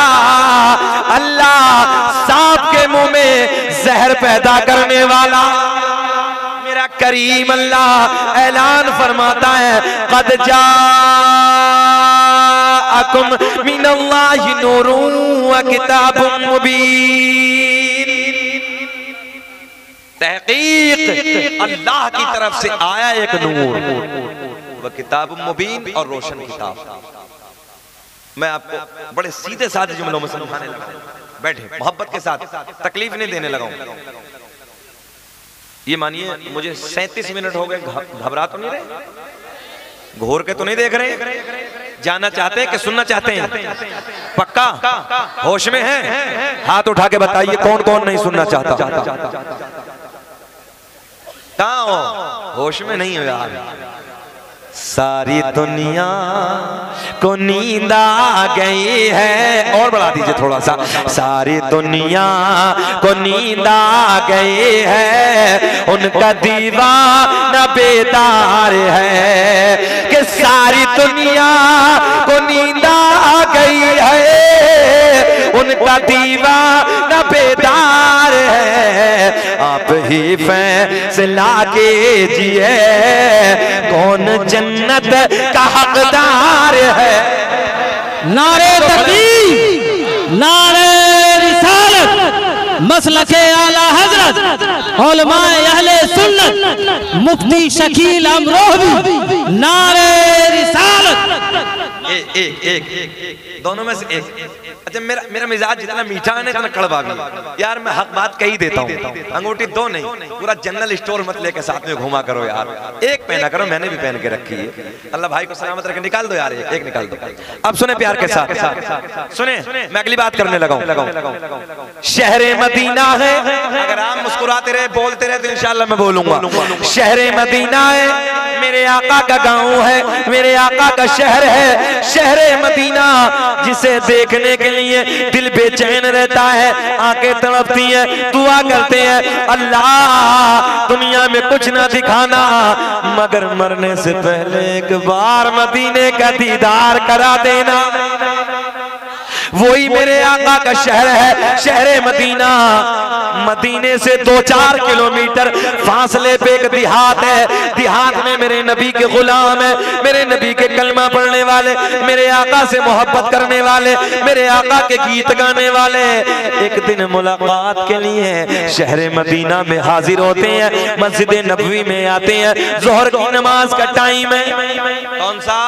अल्लाह, सांप के मुंह में जहर पैदा करने वाला मेरा करीम अल्लाह ऐलान फरमाता है, क़द जाअकुम मिनल्लाहि नूरुन व किताबुम मुबीन। तहकीक अल्लाह की तरफ से आया एक नूर, वह किताब मुबीन और रोशन किताब। मैं आपको बड़े सीधे साधे जुमलों में समझाने लगा, बैठे मोहब्बत के साथ, तकलीफ नहीं देने लगा हूं। ये मानिए मुझे 37 मिनट हो गए, घबरा तो नहीं रहे, घोर के तो नहीं देख रहे, जानना चाहते हैं कि सुनना चाहते हैं? पक्का होश में है? हाथ उठा के बताइए कौन कौन नहीं सुनना चाहता। कहाँ हो? होश में नहीं हो यार। सारी दुनिया को नींद आ गई है, और बढ़ा दीजिए थोड़ा सा, सारी दुनिया को नींद आ गई है, उनका दीवाना बेदार है कि सारी दुनिया को नींद आ गई है, उनका दीवाना बेदार है। आप ही फैसला कीजिए कौन जन्नत का हकदार है। नारे तकबीर, नारे रिसालत, मसलके आला हजरत उलमाए अहले सुन्नत मुफ्ती शकील अमरोही, नारे रिसालत। एक दोनों में से एक। अच्छा मेरा मिजाज जितना मीठा है ना इतना कड़वा भी यार, मैं हक बात कही देता हूँ। अंगूठी दो नहीं, पूरा जनरल स्टोर मत लेके साथ में घुमा करो यार, एक पहना करो, मैंने भी पहन के रखी है। अल्लाह भाई को सलामत रखे, निकाल दो यार, एक निकाल दो। अब सुने प्यार के साथ, सुने मैं अगली बात करने लगा हूँ। शहरे मदीना है, अगर आप मुस्कुराते रहे बोलते रहे तो इंशाअल्लाह मैं बोलूंगा। शहरे मदीना है, मेरे आका का गांव है, मेरे आका का शहर है, शहरे मदीना जिसे देखने के लिए दिल बेचैन रहता है, आंखें तड़पती हैं, दुआ करते हैं अल्लाह दुनिया में कुछ ना दिखाना मगर मरने से पहले एक बार मदीने का दीदार करा देना। वही मेरे आका का शहर है, शहरे मदीना। मदीने से 2-4 किलोमीटर फासले पे एक देहात है, देहात में मेरे नबी के गुलाम है, मेरे नबी के कलमा पढ़ने वाले, मेरे आका से मोहब्बत करने वाले, मेरे आका के गीत गाने वाले एक दिन मुलाकात के लिए शहरे मदीना में हाजिर होते हैं, मस्जिद नबवी में आते हैं। जोहर की नमाज का टाइम है, कौन सा?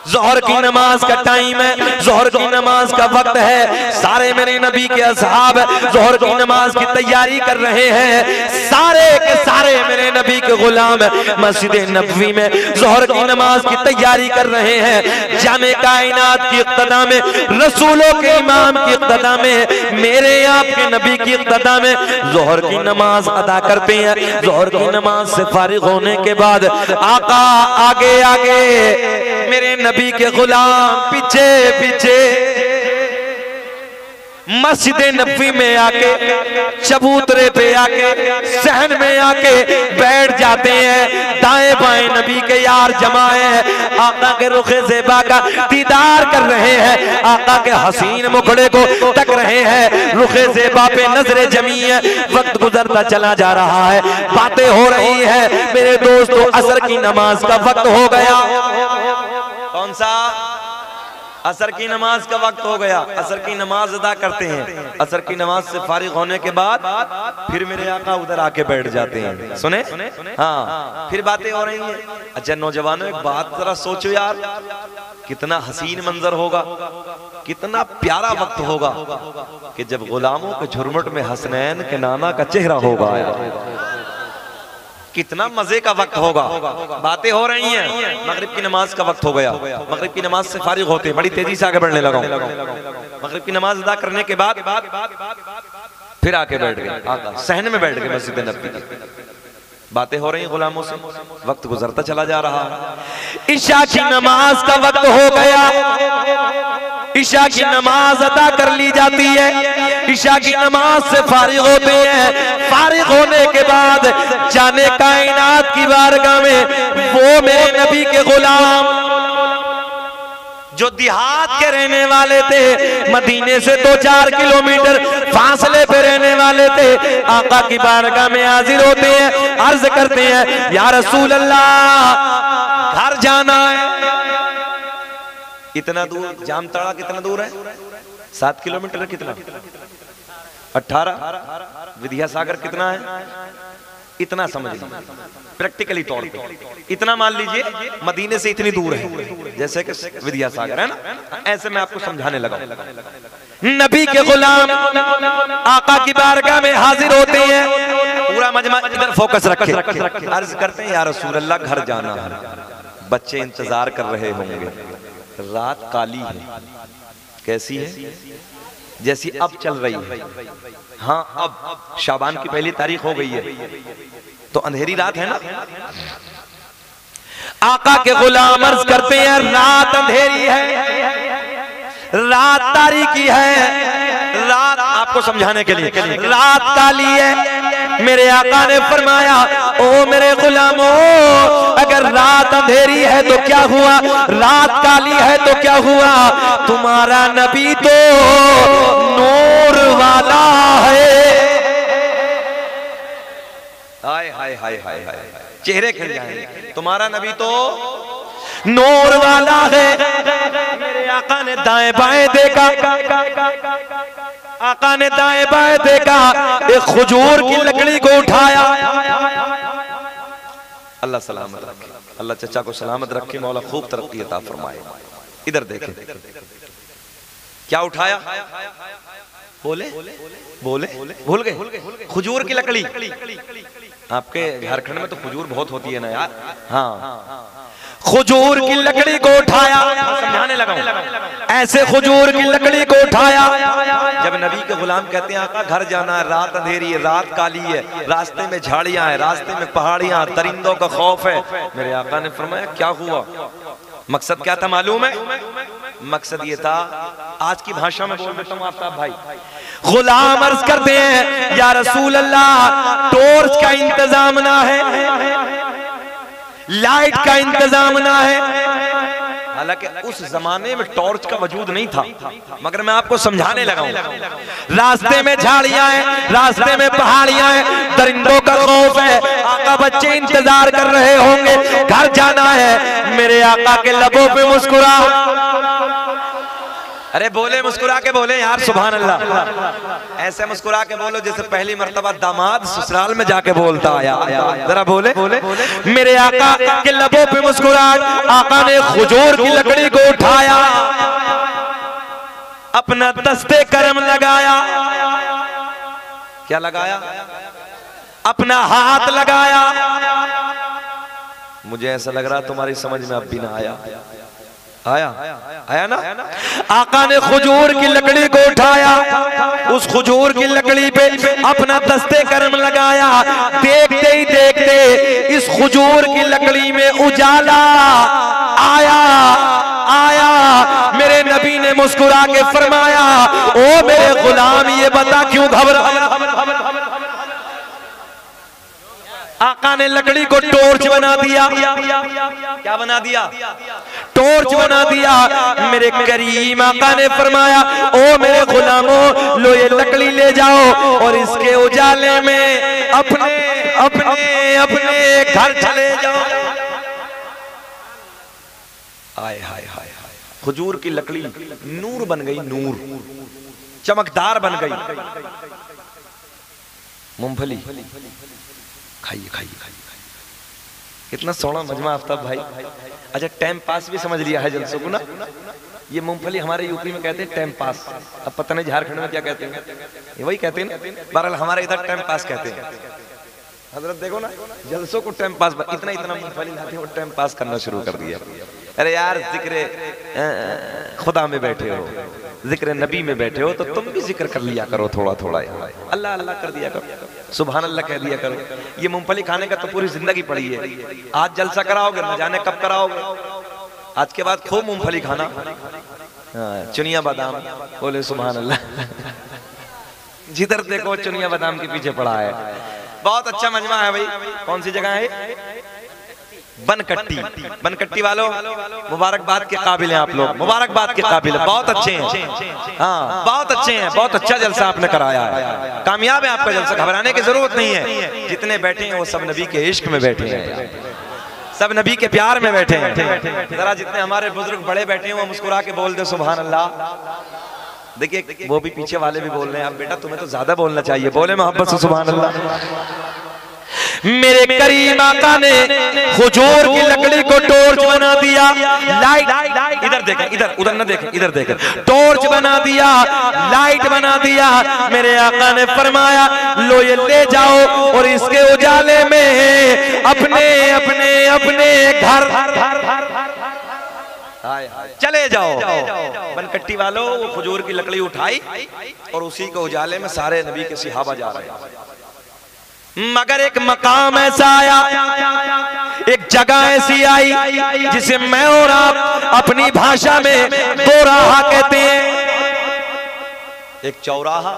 जोहर की नमाज का टाइम है, जोहर की नमाज का वक्त है। सारे मेरे नबी के असहाब जोहर की नमाज की तैयारी कर रहे हैं, सारे के सारे मेरे नबी के गुलाम मस्जिद नबवी में जोहर की नमाज की तैयारी कर रहे हैं। जाने कायनात की इक़्तिदा में, रसूलों के इमाम की इक़्तिदा में, मेरे आपके नबी की इक़्तिदा में जोहर की नमाज अदा करते हैं। जोहर की नमाज से फारिग होने के बाद आका आगे आगे, मेरे नबी के गुलाम पीछे पीछे मस्जिद नबवी में आके, चबूतरे पे आके, सहन में आके बैठ जाते हैं। दाएं बाएं नबी के यार जमाए हैं, आका के रुखे ज़ेबा का दीदार कर रहे हैं, आका के हसीन मुखड़े को तक रहे हैं, रुखे ज़ेबा पे नजरे जमी है। वक्त गुजरता चला जा रहा है, बातें हो रही है। मेरे दोस्तों असर की नमाज का वक्त हो गया। कौन सा? असर की नमाज का वक्त हो गया। असर की नमाज अदा करते हैं, असर की नमाज से फारिग होने के बाद फिर मेरे आका उधर आके बैठ जाते हैं। सुने? हाँ, फिर बातें हो रही हैं। अच्छा नौजवानों, एक बात जरा सोचो यार, कितना हसीन मंजर होगा, कितना प्यारा वक्त होगा कि जब गुलामों के झुरमुट में हसनैन के नाना का चेहरा होगा। कितना मजे का वक्त होगा। बातें हो रही हैं, मगरिब की नमाज का वक्त हो गया। मगरिब की नमाज से फारिग होते बड़ी तेजी से आगे बढ़ने लगा। मगरिब की नमाज अदा करने के बाद फिर आके बैठ गए, आका सहन में बैठ गए मस्जिद नबवी की। बातें हो रही हैं गुलामों से, वक्त गुजरता चला जा रहा है। इशा की नमाज का वक्त हो गया, इशा की नमाज अदा कर ली जाती है। इशा की नमाज से फारिग होते हैं, फारिग होने के बाद जाने कायनात की बारगाह में वो मेरे नबी के गुलाम जो देहात के रहने वाले थे, मदीने से 2-4 किलोमीटर फासले पे रहने वाले थे, आका की बारगाह में हाजिर होते हैं, अर्ज करते हैं या रसूल अल्लाह घर जाना है। इतना दूर जामताड़ा कितना दूर है? 7 किलोमीटर। कितना? 18। विद्यासागर कितना है? इतना समझ लीजिए प्रैक्टिकली तौर पे, इतना मान लीजिए मदीने से इतनी दूर है जैसे कि विद्यासागर है ना। ऐसे मैं आपको समझाने लगा। नबी के गुलाम आका की बारगाह में हाजिर होते हैं, पूरा मजमा इधर फोकस रखे, अर्ज करते हैं या रसूल अल्लाह घर जाना है, बच्चे इंतजार कर रहे होंगे, रात काली है। कैसी है? जैसी अब चल रही है। हाँ, अब शाबान की पहली तारीख हो गई है तो अंधेरी रात है ना। आका के गुलाम अर्ज करते हैं रात अंधेरी है, रात तारीकी है, रात आपको समझाने के लिए रात काली है। मेरे आका ने फरमाया ओ मेरे गुलामों, अगर रात अंधेरी है तो क्या हुआ, रात काली है तो क्या हुआ, तुम्हारा नबी तो नूर वाला है। हाय हाय हाय हाय हाय, चेहरे खिल जाएंगे। तुम्हारा नबी तो नूर वाला है। मेरे आका ने दाएं बाएं देखा, आका ने दाएं बाएं देखा, एक खजूर की लकड़ी को उठाया। अल्लाह सलामत रखे, अल्लाह चचा को सलामत रखे, मौला खूब तरक्की अता फरमाए। इधर देखें, क्या उठाया? बोले बोले भूल गए? खजूर की लकड़ी। आपके झारखंड में तो खजूर बहुत होती है ना यार। हाँ, खजूर की लकड़ी को उठाया, समझाने लगा ऐसे खजूर की लकड़ी को उठाया। जब नबी के गुलाम कहते हैं आका घर जाना है, रात अंधेरी है, रात काली है, रास्ते में झाड़ियां हैं, रास्ते में पहाड़ियां, दरिंदों का खौफ है, मेरे आका ने फरमाया क्या हुआ? मकसद क्या था मालूम है? मकसद ये था, आज की भाषा में बोल देता हूँ आफ्ताब भाई, गुलाम अर्ज करते हैं या रसूल अल्लाह टॉर्च का इंतजाम ना है, लाइट का इंतजाम ना है। हालांकि उस जमाने में टॉर्च का वजूद नहीं था, मगर मैं आपको समझाने लगा हूं। रास्ते में झाड़ियां हैं, रास्ते में पहाड़ियां हैं, दरिंदों का खौफ है, आका बच्चे इंतजार कर रहे होंगे, घर जाना है। मेरे आका के लबों पे मुस्कुरा, अरे बोले मुस्कुरा के बोले यार सुभान अल्लाह, ऐसे मुस्कुरा के बोलो जैसे पहली मर्तबा दामाद ससुराल में जाके बोलता आया। जरा बोले मेरे आका के लबों पे मुस्कुराहट। आका ने खजूर की लकड़ी को उठाया, अपना दस्ते करम लगाया। क्या लगाया? अपना हाथ लगाया। मुझे ऐसा लग रहा तुम्हारी समझ में अब भी ना आया। आया ना? आका ने खजूर की लकड़ी को उठाया, उस खजूर की लकड़ी पे अपना दस्ते करम लगाया। देखते ही देखते इस खजूर की लकड़ी में उजाला आया। मेरे नबी ने मुस्कुरा के फरमाया, ओ मेरे गुलाम ये बता क्यों घबराया? आका ने लकड़ी को टॉर्च बना दिया। क्या बना दिया? टॉर्च बना दिया। मेरे करीम आका ने फरमाया, ओ मेरे गुलामों लो ये लकड़ी ले जाओ और इसके उजाले में अपने अपने अपने घर चले जाओ। हाय हाय हाय, खजूर की लकड़ी नूर बन गई, नूर चमकदार बन गई। मूंगफली खाइए खाइए खाइए, कितना सोना मजमा आफ्ताब भाई। अच्छा टाइम पास भी समझ लिया है जलसों को ना। ये मूंगफली हमारे यूपी में कहते हैं टाइम पास, अब पता नहीं झारखंड में क्या कहते हैं, ये वही कहते हैं ना। बहरहाल हमारे इधर टाइम पास कहते हैं। हजरत देखो ना जलसों को टाइम पास, इतना इतना मूंगफली लाते हैं और टाइम पास करना शुरू कर दिया। अरे यार जिक्र खुदा में बैठे हो, जिक्र नबी में बैठे हो, तो तुम भी जिक्र कर लिया करो थोड़ा थोड़ा, अल्लाह अल्लाह कर दिया करो, सुभान अल्लाह कह दिया करो। ये मूंगफली खाने का तो पूरी जिंदगी पड़ी है। आज जलसा कराओगे न जाने कब कराओगे। आज के बाद खूब मूंगफली खाना, चुनिया बादाम, बोले सुभान अल्लाह। जिधर देखो चुनिया बादाम के पीछे पड़ा है। बहुत अच्छा मजमा है भाई। कौन सी जगह है? बनकट्टी। बनकट्टी वालों मुबारकबाद के काबिल हैं आप लोग, मुबारकबाद के काबिल है, बहुत अच्छे हैं। हाँ बहुत अच्छे हैं, बहुत अच्छा जलसा आपने कराया है, कामयाब है आपका जलसा, घबराने की जरूरत नहीं है। जितने बैठे हैं वो सब नबी के इश्क में बैठे हैं, सब नबी के प्यार में बैठे हैं। जरा जितने हमारे बुजुर्ग बड़े बैठे हैं वो मुस्कुरा के बोल दे सुभान अल्लाह। देखिए वो भी पीछे वाले भी बोल रहे हैं, अब बेटा तुम्हें तो ज्यादा बोलना चाहिए, बोले मोहब्बत से सुभान अल्लाह। मेरे करीम आका ने खजूर की लकड़ी को टॉर्च बना दिया, लाइट, इधर देखें, इधर उधर न देखें, इधर देखें, टॉर्च बना दिया, लाइट बना दिया। मेरे आका ने फरमाया लो ये ले जाओ और इसके उजाले में अपने अपने अपने घर चले जाओ। बनकट्टी वालों वो खजूर की लकड़ी उठाई और उसी के उजाले में सारे नबी के सहाबा जा रहे हैं। मगर एक मकाम ऐसा आया, एक जगह ऐसी आई जिसे मैं और आप अपनी भाषा में दोराहा कहते हैं। एक चौराहा,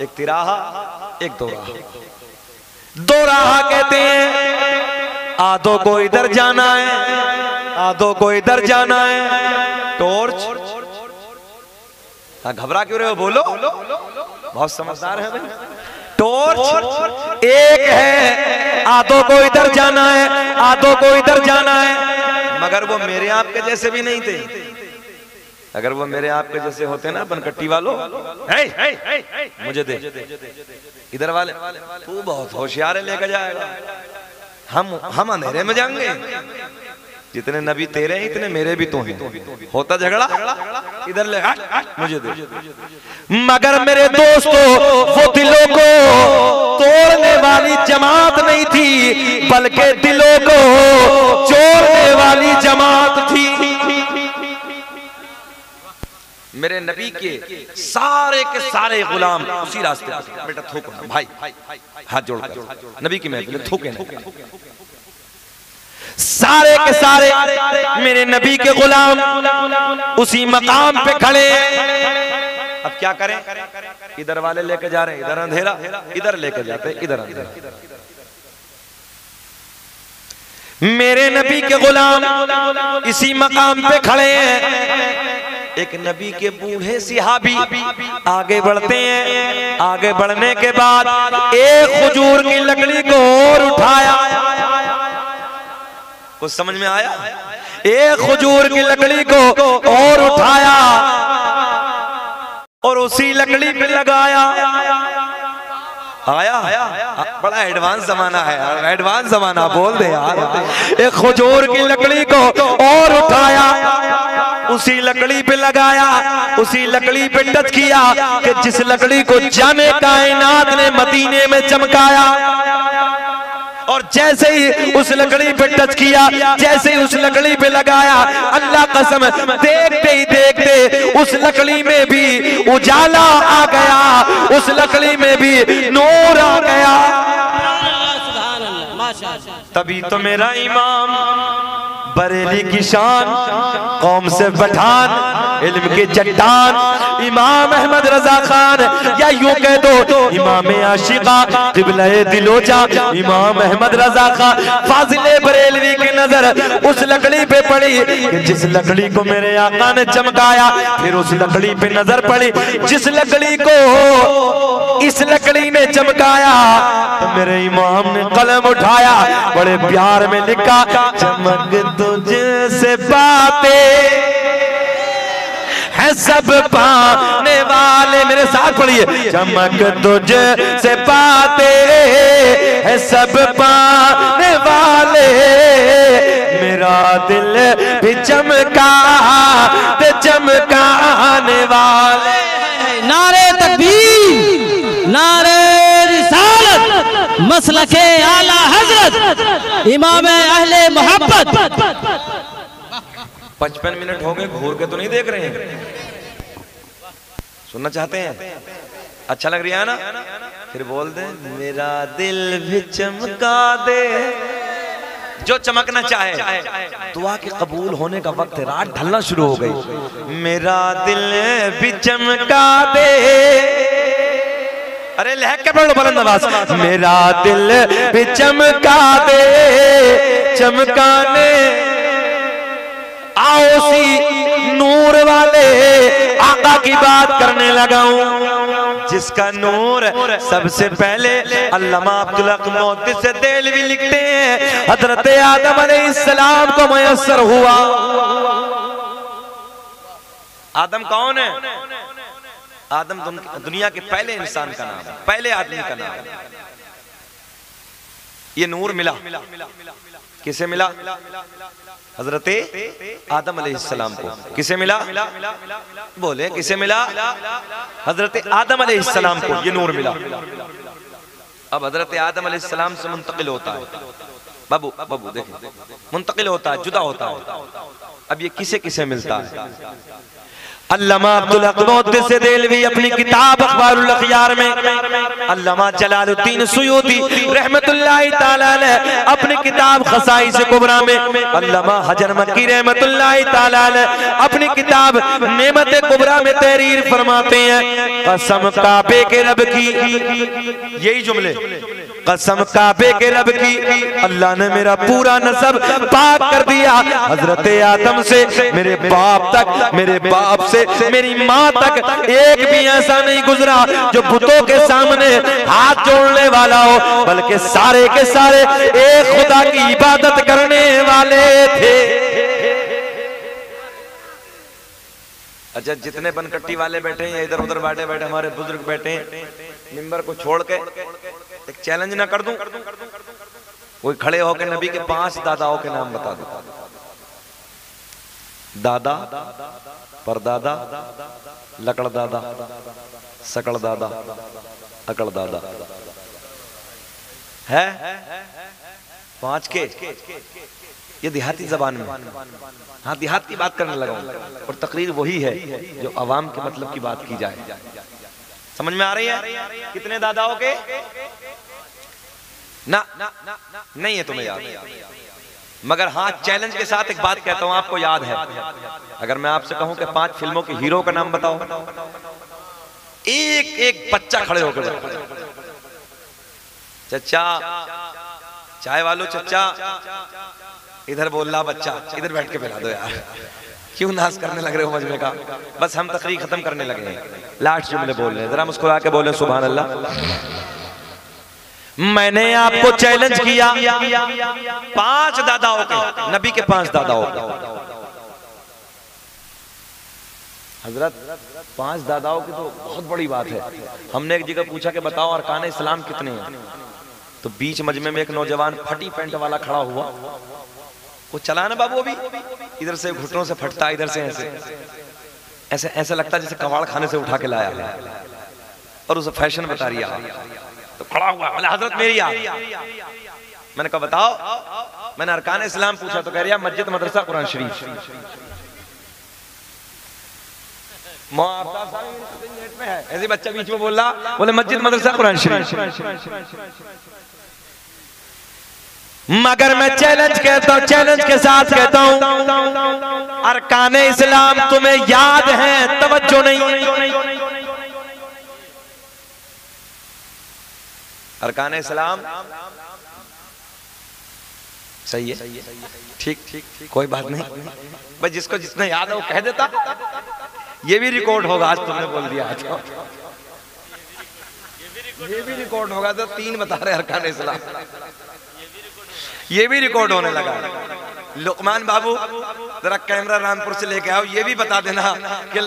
एक तिराहा, एक दोराहा। दोराहा कहते हैं आधों को इधर जाना है, आधों को इधर जाना है। टॉर्च, घबरा क्यों रहे हो, बोलो, बहुत समझदार है भाई। टॉर्च एक है, आधों को इधर जाना है, आधों को इधर जाना है। मगर वो मेरे आपके जैसे भी नहीं थे। अगर वो मेरे आपके जैसे होते ना बनकट्टी वालों, मुझे दे, इधर वाले तू बहुत होशियार है, लेकर जाएगा, हम अंधेरे में जाएंगे। जितने नबी तेरे हैं इतने मेरे भी तो हैं। होता झगड़ा इधर ले मुझे दे। मगर मेरे दोस्तों वो दिलों को तोड़ने वाली जमात नहीं थी, बल्कि दिलों को जोड़ने वाली जमात थी। मेरे नबी के सारे गुलाम उसी रास्ते पर। बेटा थूको ना भाई, हाथ जोड़कर नबी की महफिल थूके ना। सारे के सारे मेरे नबी के गुलाम उसी मकाम पे खड़े। अब क्या करें? इधर वाले लेके जा रहे हैं, इधर अंधेरा, इधर लेके जाते इधर अंधेरा। मेरे नबी के गुलाम इसी मकाम पे खड़े हैं। एक नबी के बूढ़े सिहाबी आगे बढ़ते हैं। आगे बढ़ने के बाद एक खजूर की लकड़ी को और उठाया। कुछ समझ में आया? एक खजूर की लकड़ी को और उठाया और उसी लकड़ी पे लगाया। आया बड़ा एडवांस जमाना है यार, एडवांस जमाना बोल दे यार। एक खजूर की लकड़ी को और उठाया, उसी लकड़ी पे लगाया, उसी लकड़ी पे टच किया कि जिस लकड़ी को जाने कायनात ने मदीने में चमकाया। और जैसे ही उस लकड़ी पे टच किया, जैसे ही उस लकड़ी पे लगाया, अल्लाह कसम देखते ही देखते उस लकड़ी में भी उजाला आ गया, उस लकड़ी में भी नूर आ गया। तभी तो मेरा इमाम बरेली की शान, कौम से पठान, इल्म के चट्टान इमाम अहमद रजा खान, या यूं कह दो इमाम आशिका क़िबला-ए दिलोजा इमाम अहमद रजा खान फाजिले बरेलवी की नजर उस लकड़ी पे पड़ी कि जिस लकड़ी को मेरे आका ने चमकाया। फिर उस लकड़ी पे नजर पड़ी जिस लकड़ी को इस लकड़ी ने चमकाया। तो मेरे इमाम ने कलम उठाया, बड़े प्यार में लिखा, चमक तुझसे बातें है सब पाने वाले। मेरे साथ पढ़िए, चमक तुझसे बातें है सब पाने वाले। मेरा दिल भी चमका ते चमकाने वाले। नारे तकबीर, नारे रिसालत, मसलके आला हजरत, इमाम अहले मोहब्बत। 55 मिनट हो गए, घूर के तो नहीं देख रहे हैं? सुनना चाहते हैं? अच्छा लग रहा है ना? फिर बोल दे, मेरा दिल भी चमका दे। जो चमकना चाहे, दुआ के कबूल होने का वक्त है, रात ढलना शुरू हो गई। मेरा दिल भी चमका दे। अरे लहक के पढ़ो बुलंद आवाज, मेरा दिल भी चमका दे। चमकाने आओ सी नूर वाले आका की बात करने लगा हूं, जिसका नूर सबसे पहले अल्लामा अब्दुल हक मुहद्दिस देलवी लिखते हैं हजरत आदम अलैहिस्सलाम को मयस्सर हुआ। आदम कौन है? आदम दुनिया के पहले इंसान का नाम है, पहले आदमी का नाम है। ये नूर मिला किसे मिला? हजरते आदम अलैहिस्सलाम को। किसे मिला? बोले किसे मिला? हजरते आदम अलैहिस्सलाम को ये नूर मिला। अब हजरत आदम अलैहिस्सलाम से मुंतकिल होता है, बाबू बाबू देखें, मुंतकिल होता है, जुदा होता है। अब ये किसे किसे मिलता है? अल्लामा अब्दुल हक मुहद्दिस देलवी अपनी किताब अखबारुल अखयार में, अल्लामा जलालुद्दीन सुयूती रहमतुल्लाहि ताला अलैह अपनी किताब खसाइस कुबरा में, अल्लामा हजर मक्की रहमतुल्लाहि ताला अलैह अपनी किताब नेमत कुबरा में तहरीर फरमाते हैं, कसम काबे के रब की, यही जुमले, कसम काबे के रब की, अल्लाह ने मेरा पूरा नसब पाक कर दिया। हजरत आदम से मेरे बाप तक, मेरे बाप से मेरी माँ तक एक भी ऐसा नहीं गुजरा जो बुतों के सामने हाथ जोड़ने वाला हो, बल्कि सारे के सारे एक खुदा की इबादत करने वाले थे। अच्छा, जितने बनकट्टी वाले बैठे हैं, इधर उधर बैठे बैठे हमारे बुजुर्ग बैठे हैं, मिंबर को छोड़ के एक चैलेंज ना कर दूं, कोई खड़े होकर नबी के 5 दादाओं के नाम बता दो। दादा, परदादा, लकड़ दादा, सकड़ दादा, अकड़ दादा है 5 के। ये देहाती जबान में, हाँ देहात की बात करने लगा हूं और तकरीर वही है जो अवाम के मतलब की बात की जाए। समझ में आ रही है? कितने दादाओं के ना नहीं है तुम्हें याद, मगर हाँ चैलेंज के साथ एक बात कहता हूं, आपको याद है? अगर मैं आपसे कहूं कि 5 फिल्मों के हीरो का नाम बताओ, एक एक बच्चा खड़े होकर चचा, चाय वालों चचा, इधर बोल रहा बच्चा, इधर बैठ के पिला दो यार, क्यों नाश करने लग रहे हो मजमे का? बस हम तकरीर खत्म करने लगे हैं, लास्ट जुमले बोल रहे हैं, जरा मुस्कुरा के बोले सुभान अल्लाह। मैंने आपको चैलेंज किया 5 दादाओं के, नबी के 5 दादाओं के। हजरत 5 दादाओं की तो बहुत बड़ी बात है। हमने एक जगह पूछा कि बताओ अरकान इस्लाम कितने हैं, तो बीच मजमे में एक नौजवान फटी पैंट वाला खड़ा हुआ, वो चला ना बाबू, अभी इधर से घुटनों से फटता, इधर से ऐसे ऐसे ऐसे लगता जैसे कबाड़ खाने से उठा के लाया है, और उसे फैशन बता रही है, तो खड़ा हुआ, बोले हजरत मेरी याद। मैंने कहा बताओ, मैंने अरकान इस्लाम पूछा तो कह रही मस्जिद, मदरसा, कुरान शरीफ। ऐसे बच्चा बीच में बोल रहा, बोले मस्जिद, मदरसा, कुरान शरीफ। मगर मैं चैलेंज कहता हूं, चैलेंज के साथ कहता हूं, अरकान इस्लाम तुम्हें याद है, तवज्जो नहीं। अरकान इस्लाम सही है, ठीक, कोई बात नहीं भाई, जिसको जितना याद है वो कह देता। ये भी रिकॉर्ड होगा, आज तुमने बोल दिया, आज ये भी रिकॉर्ड होगा। तो 3 बता रहे अरकान इस्लाम, ये भी रिकॉर्ड होने लगा। लुकमान बाबू जरा कैमरा रामपुर से लेके आओ, ये भी बता देना कि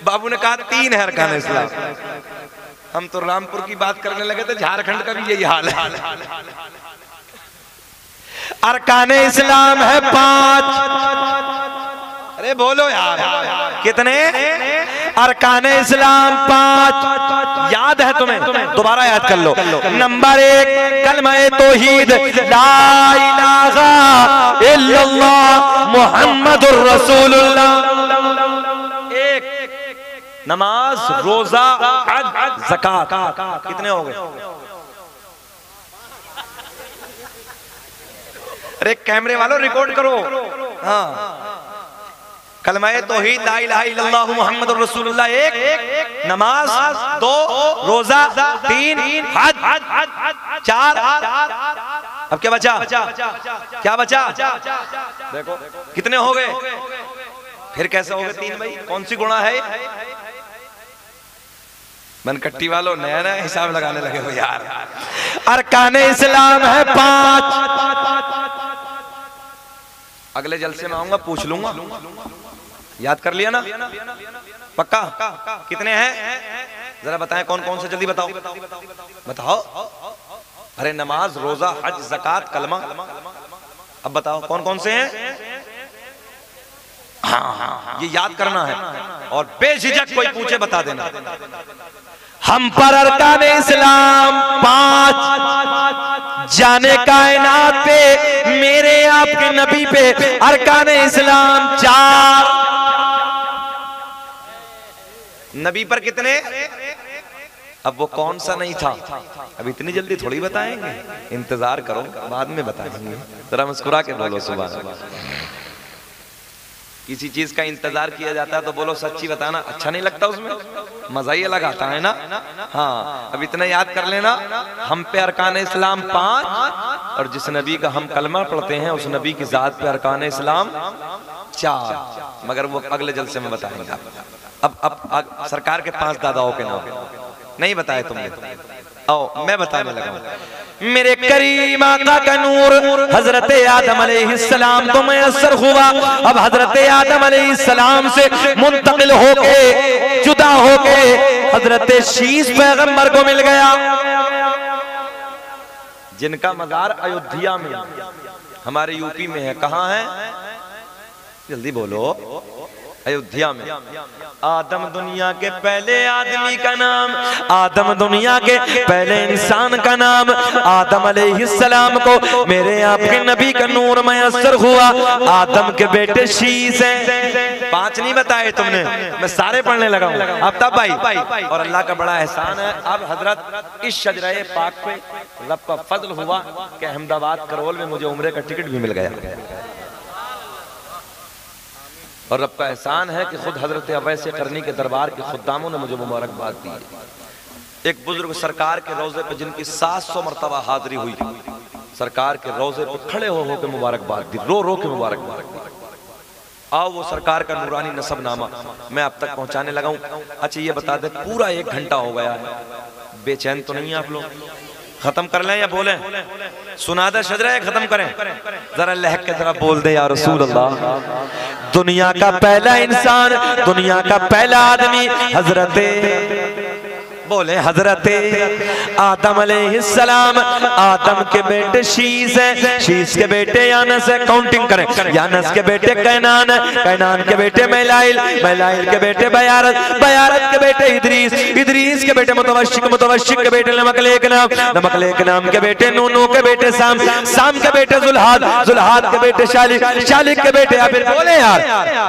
बाबू ने कहा 3 है अरकान इस्लाम। हम तो रामपुर की बात करने लगे थे, झारखंड का भी यही हाल है। अरकान इस्लाम है 5। अरे बोलो यार, कितने? अरकान इस्लाम 5। याद है तुम्हें? दोबारा याद कर लो। नंबर 1 कलमा-ए तौहीद, ला इलाहा इल्लल्लाह मुहम्मदुर रसूलुल्लाह। 1 नमाज, रोजा, हज, ज़कात, कितने हो गए? अरे कैमरे वालों रिकॉर्ड करो। हाँ, कलमा-ए तौहीद, ला इलाहा इल्लल्लाह मुहम्मदुर रसूलुल्लाह 1, नमाज 2, रोजा 3, हज 4। अब क्या बचा? क्या बचा? देखो कितने हो गए? फिर कैसे हो गए 3 भाई? कौन सी गुणा है? मनकट्टी वालों नया नया हिसाब लगाने लगे हो यार। अरकान इस्लाम है 5। अगले जलसे में आऊंगा, पूछ लूंगा। याद कर लिया ना? पक्का? कितने हैं जरा बताएं, कौन कौन से, जल्दी बताओ बताओ। अरे नमाज, रोजा, हज, ज़कात, कलमा, अब बताओ कौन कौन से हैं? हाँ, ये याद करना है और बेझिझक कोई पूछे बता देना। हम पर अरकान इस्लाम 5, जाने कायनात पे मेरे आपके नबी पे अरकान इस्लाम 4। नबी पर कितने? अब वो कौन सा नहीं था, अब इतनी जल्दी थोड़ी बताएंगे, इंतजार करो, बाद में बताएंगे। जरा मुस्कुरा के बोलो सुभान अल्लाह। किसी चीज का इंतजार किया जाता है तो बोलो सच्ची बताना, अच्छा नहीं लगता, उसमें मजा ही अलग आता है ना। हाँ, अब इतना याद कर लेना, हम पे अरकान इस्लाम 5 और जिस नबी का हम कलमा पढ़ते हैं उस नबी की जात पे अरकान इस्लाम 4, मगर वो अगले जलसे में बताएंगे। अब सरकार के 5 दादाओं के नाम नहीं बताए तुमने, आओ मैं बताने लगा। मेरे करीम आका का नूर हजरत आदम अलैहिस्सलाम को मयस्सर हुआ। अब हजरत आदम अलैहिस्सलाम से मुंतकिल होके, जुदा होके हजरत शीश पैगंबर को मिल गया, जिनका मज़ार अयोध्या में, हमारे यूपी में है। कहाँ है? जल्दी बोलो। अयोध्या में आदम दुनिया के पहले आदमी का नाम, आदम दुनिया के पहले इंसान का नाम। आदम अलैहिस्सलाम को मेरे आपके नबी का नूर मयस्सर हुआ। आदम के बेटे शीश हैं। 5 नहीं बताए तुमने, मैं सारे पढ़ने लगा हूँ। आफ्ताब भाई, और अल्लाह का बड़ा एहसान है, अब हजरत इस शजराए पाक पे रब का फजल हुआ कि अहमदाबाद करोल में मुझे उम्रे का टिकट भी मिल गया। और रब का एहसान है कि खुद हजरत अवैस करनी के दरबार के खुद्दामों ने मुझे मुबारकबाद दी है। एक बुजुर्ग सरकार के रोजे पे जिनकी 700 मरतबा हाजिरी हुई, सरकार के रोजे पे खड़े हो के मुबारकबाद दी, रो रो के मुबारकबाद दी। आओ वो सरकार का नूरानी नसबनामा मैं अब तक पहुंचाने लगा हूं। अच्छा ये बता दे, पूरा 1 घंटा हो गया है, बेचैन तो नहीं है आप लोग? खत्म कर लें या बोलें? सुना दे शजरा, खत्म करें जरा, लहक के जरा बोल दे या रसूल अल्लाह। दुनिया का पहला इंसान, दुनिया का पहला आदमी हजरत, बोले हजरत आदम अलैहिस्सलाम। आदम के बेटे शीश है, शीश के बेटे यानस है, काउंटिंग करें। यानस के बेटे कैनान है, कैनान के बेटे मैलाइल, मैलाइल के बेटे बयारत, बयारत के बेटे इदरीस, इदरीस के बेटे मुतवश्शिक, मुतवश्शिक के बेटे नमकलेक नाम, नमकलेक नाम के बेटे नूनू के बेटे साम, साम के बेटे जुल्हाद, जुल्हाद के बेटे शालिक, शालिक के बेटे आबिर, बोले यार,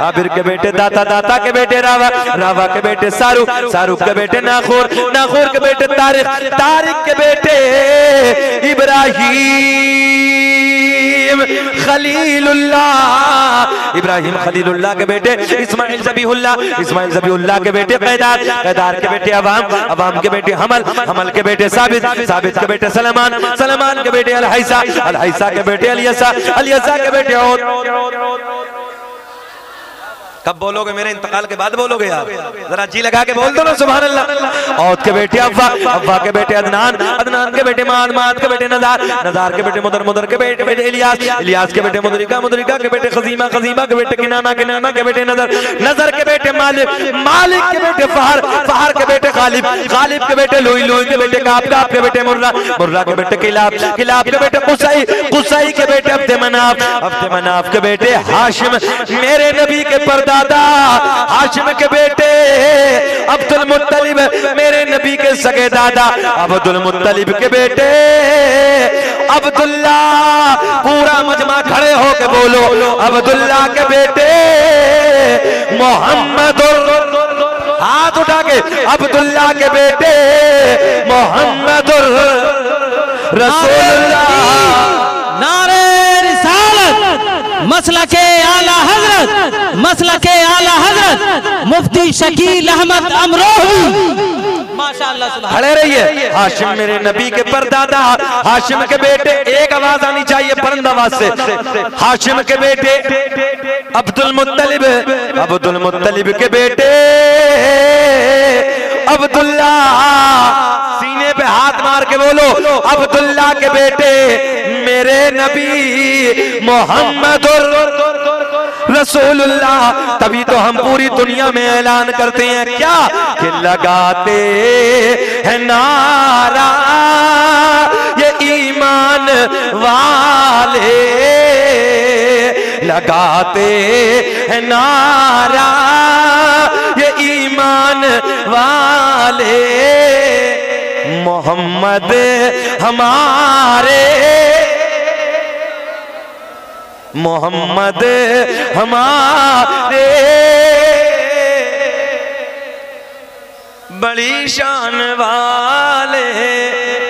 आबिर के बेटे दाता, दाता के बेटे रावा, रावा के बेटे सारूक, सारूक के बेटे नाखूर, नाखूर के बेटे तारिक, तारिक के बेटे इब्राहिम खलीलुल्लाह, इब्राहिम खलीलुल्लाह के बेटे इस्माइल ज़बीहुल्लाह, इस्माइल ज़बीहुल्लाह के बेटे कैदार, कैदार के बेटे अवाम, अवाम के बेटे हमल, हमल के बेटे साबित, साबित के बेटे सलमान, सलमान के बेटे अलहैसा, अलहैसा के बेटे अलियसा, अलियसा के बेटे औद। कब बोलोगे? मेरे इंतकाल के बाद बोलोगे यार, जरा जी लगा के बोल दो ना सुभान अल्लाह। औद के बेटे अव्वा, अव्वा के बेटे अदनान, अदनान के बेटे माद, माद के बेटे नज़ार, नज़ार के बेटे मुदर, मुदर के बेटे इलियास, इलियास के बेटे मुदरिका, मुदरिका के बेटे खजीमा, खजीमा के बेटे किनाना, किनाना के बेटे नजर, नजर के बेटे मालिक, मालिक के बेटे फहर, फहर के बेटे गालिब, गालिब के बेटे लुई, लुई के बेटे काब, काब के बेटे मुर्रा, मुर्रा के बेटे किलाब, किलाब के बेटे कुसई, कुसई के बेटे अब्द मनाफ, अब्द मनाफ के बेटे हाशिम, मेरे नबी के पर्दा हाशिम के बेटे अब्दुल मुत्तलिब, मेरे नबी के सगे दादा अब्दुल मुत्तलिब के बेटे अब्दुल्ला। पूरा मजमा खड़े हो के बोलो, अब्दुल्ला के बेटे मोहम्मद, हाथ उठा के अब्दुल्ला के बेटे मोहम्मद रसूलुल्लाह। नारे रिसालत, मसलके आला हजरत, मसलके आला हजरत मुफ्ती शकील अहमद अमरोही, माशाअल्लाह सुभान। खड़े रहिए। हाशिम मेरे नबी के परदादा, हाशिम के बेटे, एक आवाज आनी चाहिए बुलंद आवाज से, हाशिम के बेटे अब्दुल मुत्तलिब, अब्दुल मुत्तलिब के बेटे अब्दुल्ला। सीने पे हाथ मार के बोलो, अब्दुल्ला के बेटे मेरे नबी मोहम्मद रसूलुल्लाह। तभी तो हम पूरी दुनिया में ऐलान करते हैं क्या कि लगाते हैं नारा ये ईमान वाले, लगाते हैं नारा ये ईमान वाले, मोहम्मद हमारे, मोहम्मद हमारे बड़ी शान वाले।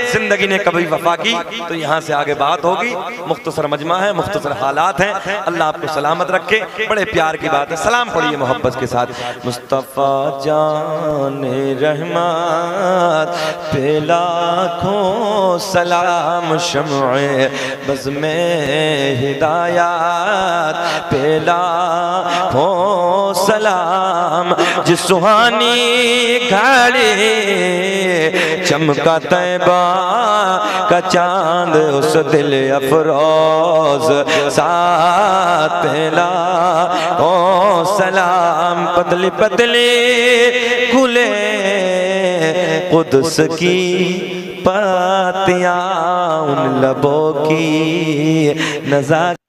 जिंदगी ने कभी वफा की तो यहाँ से आगे बात होगी। मुख्तसर मजमा है, मुख्तसर हालात हैं। अल्लाह आपको सलामत रखे। बड़े प्यार की बात है। सलाम पढ़िए मोहब्बत के साथ। मुस्तफ़ा जाने रहमत पे लाखों सलाम, शम्ए बज़ में हिदायत पे लाखों सलाम। जिस सुहानी घड़ी चमका तैबा का चांद, उस दिल अफरोज साथ पेला ओ सलाम। पतली पतली खुले कुद्स की पातियां, उन लबों की नज़ाकत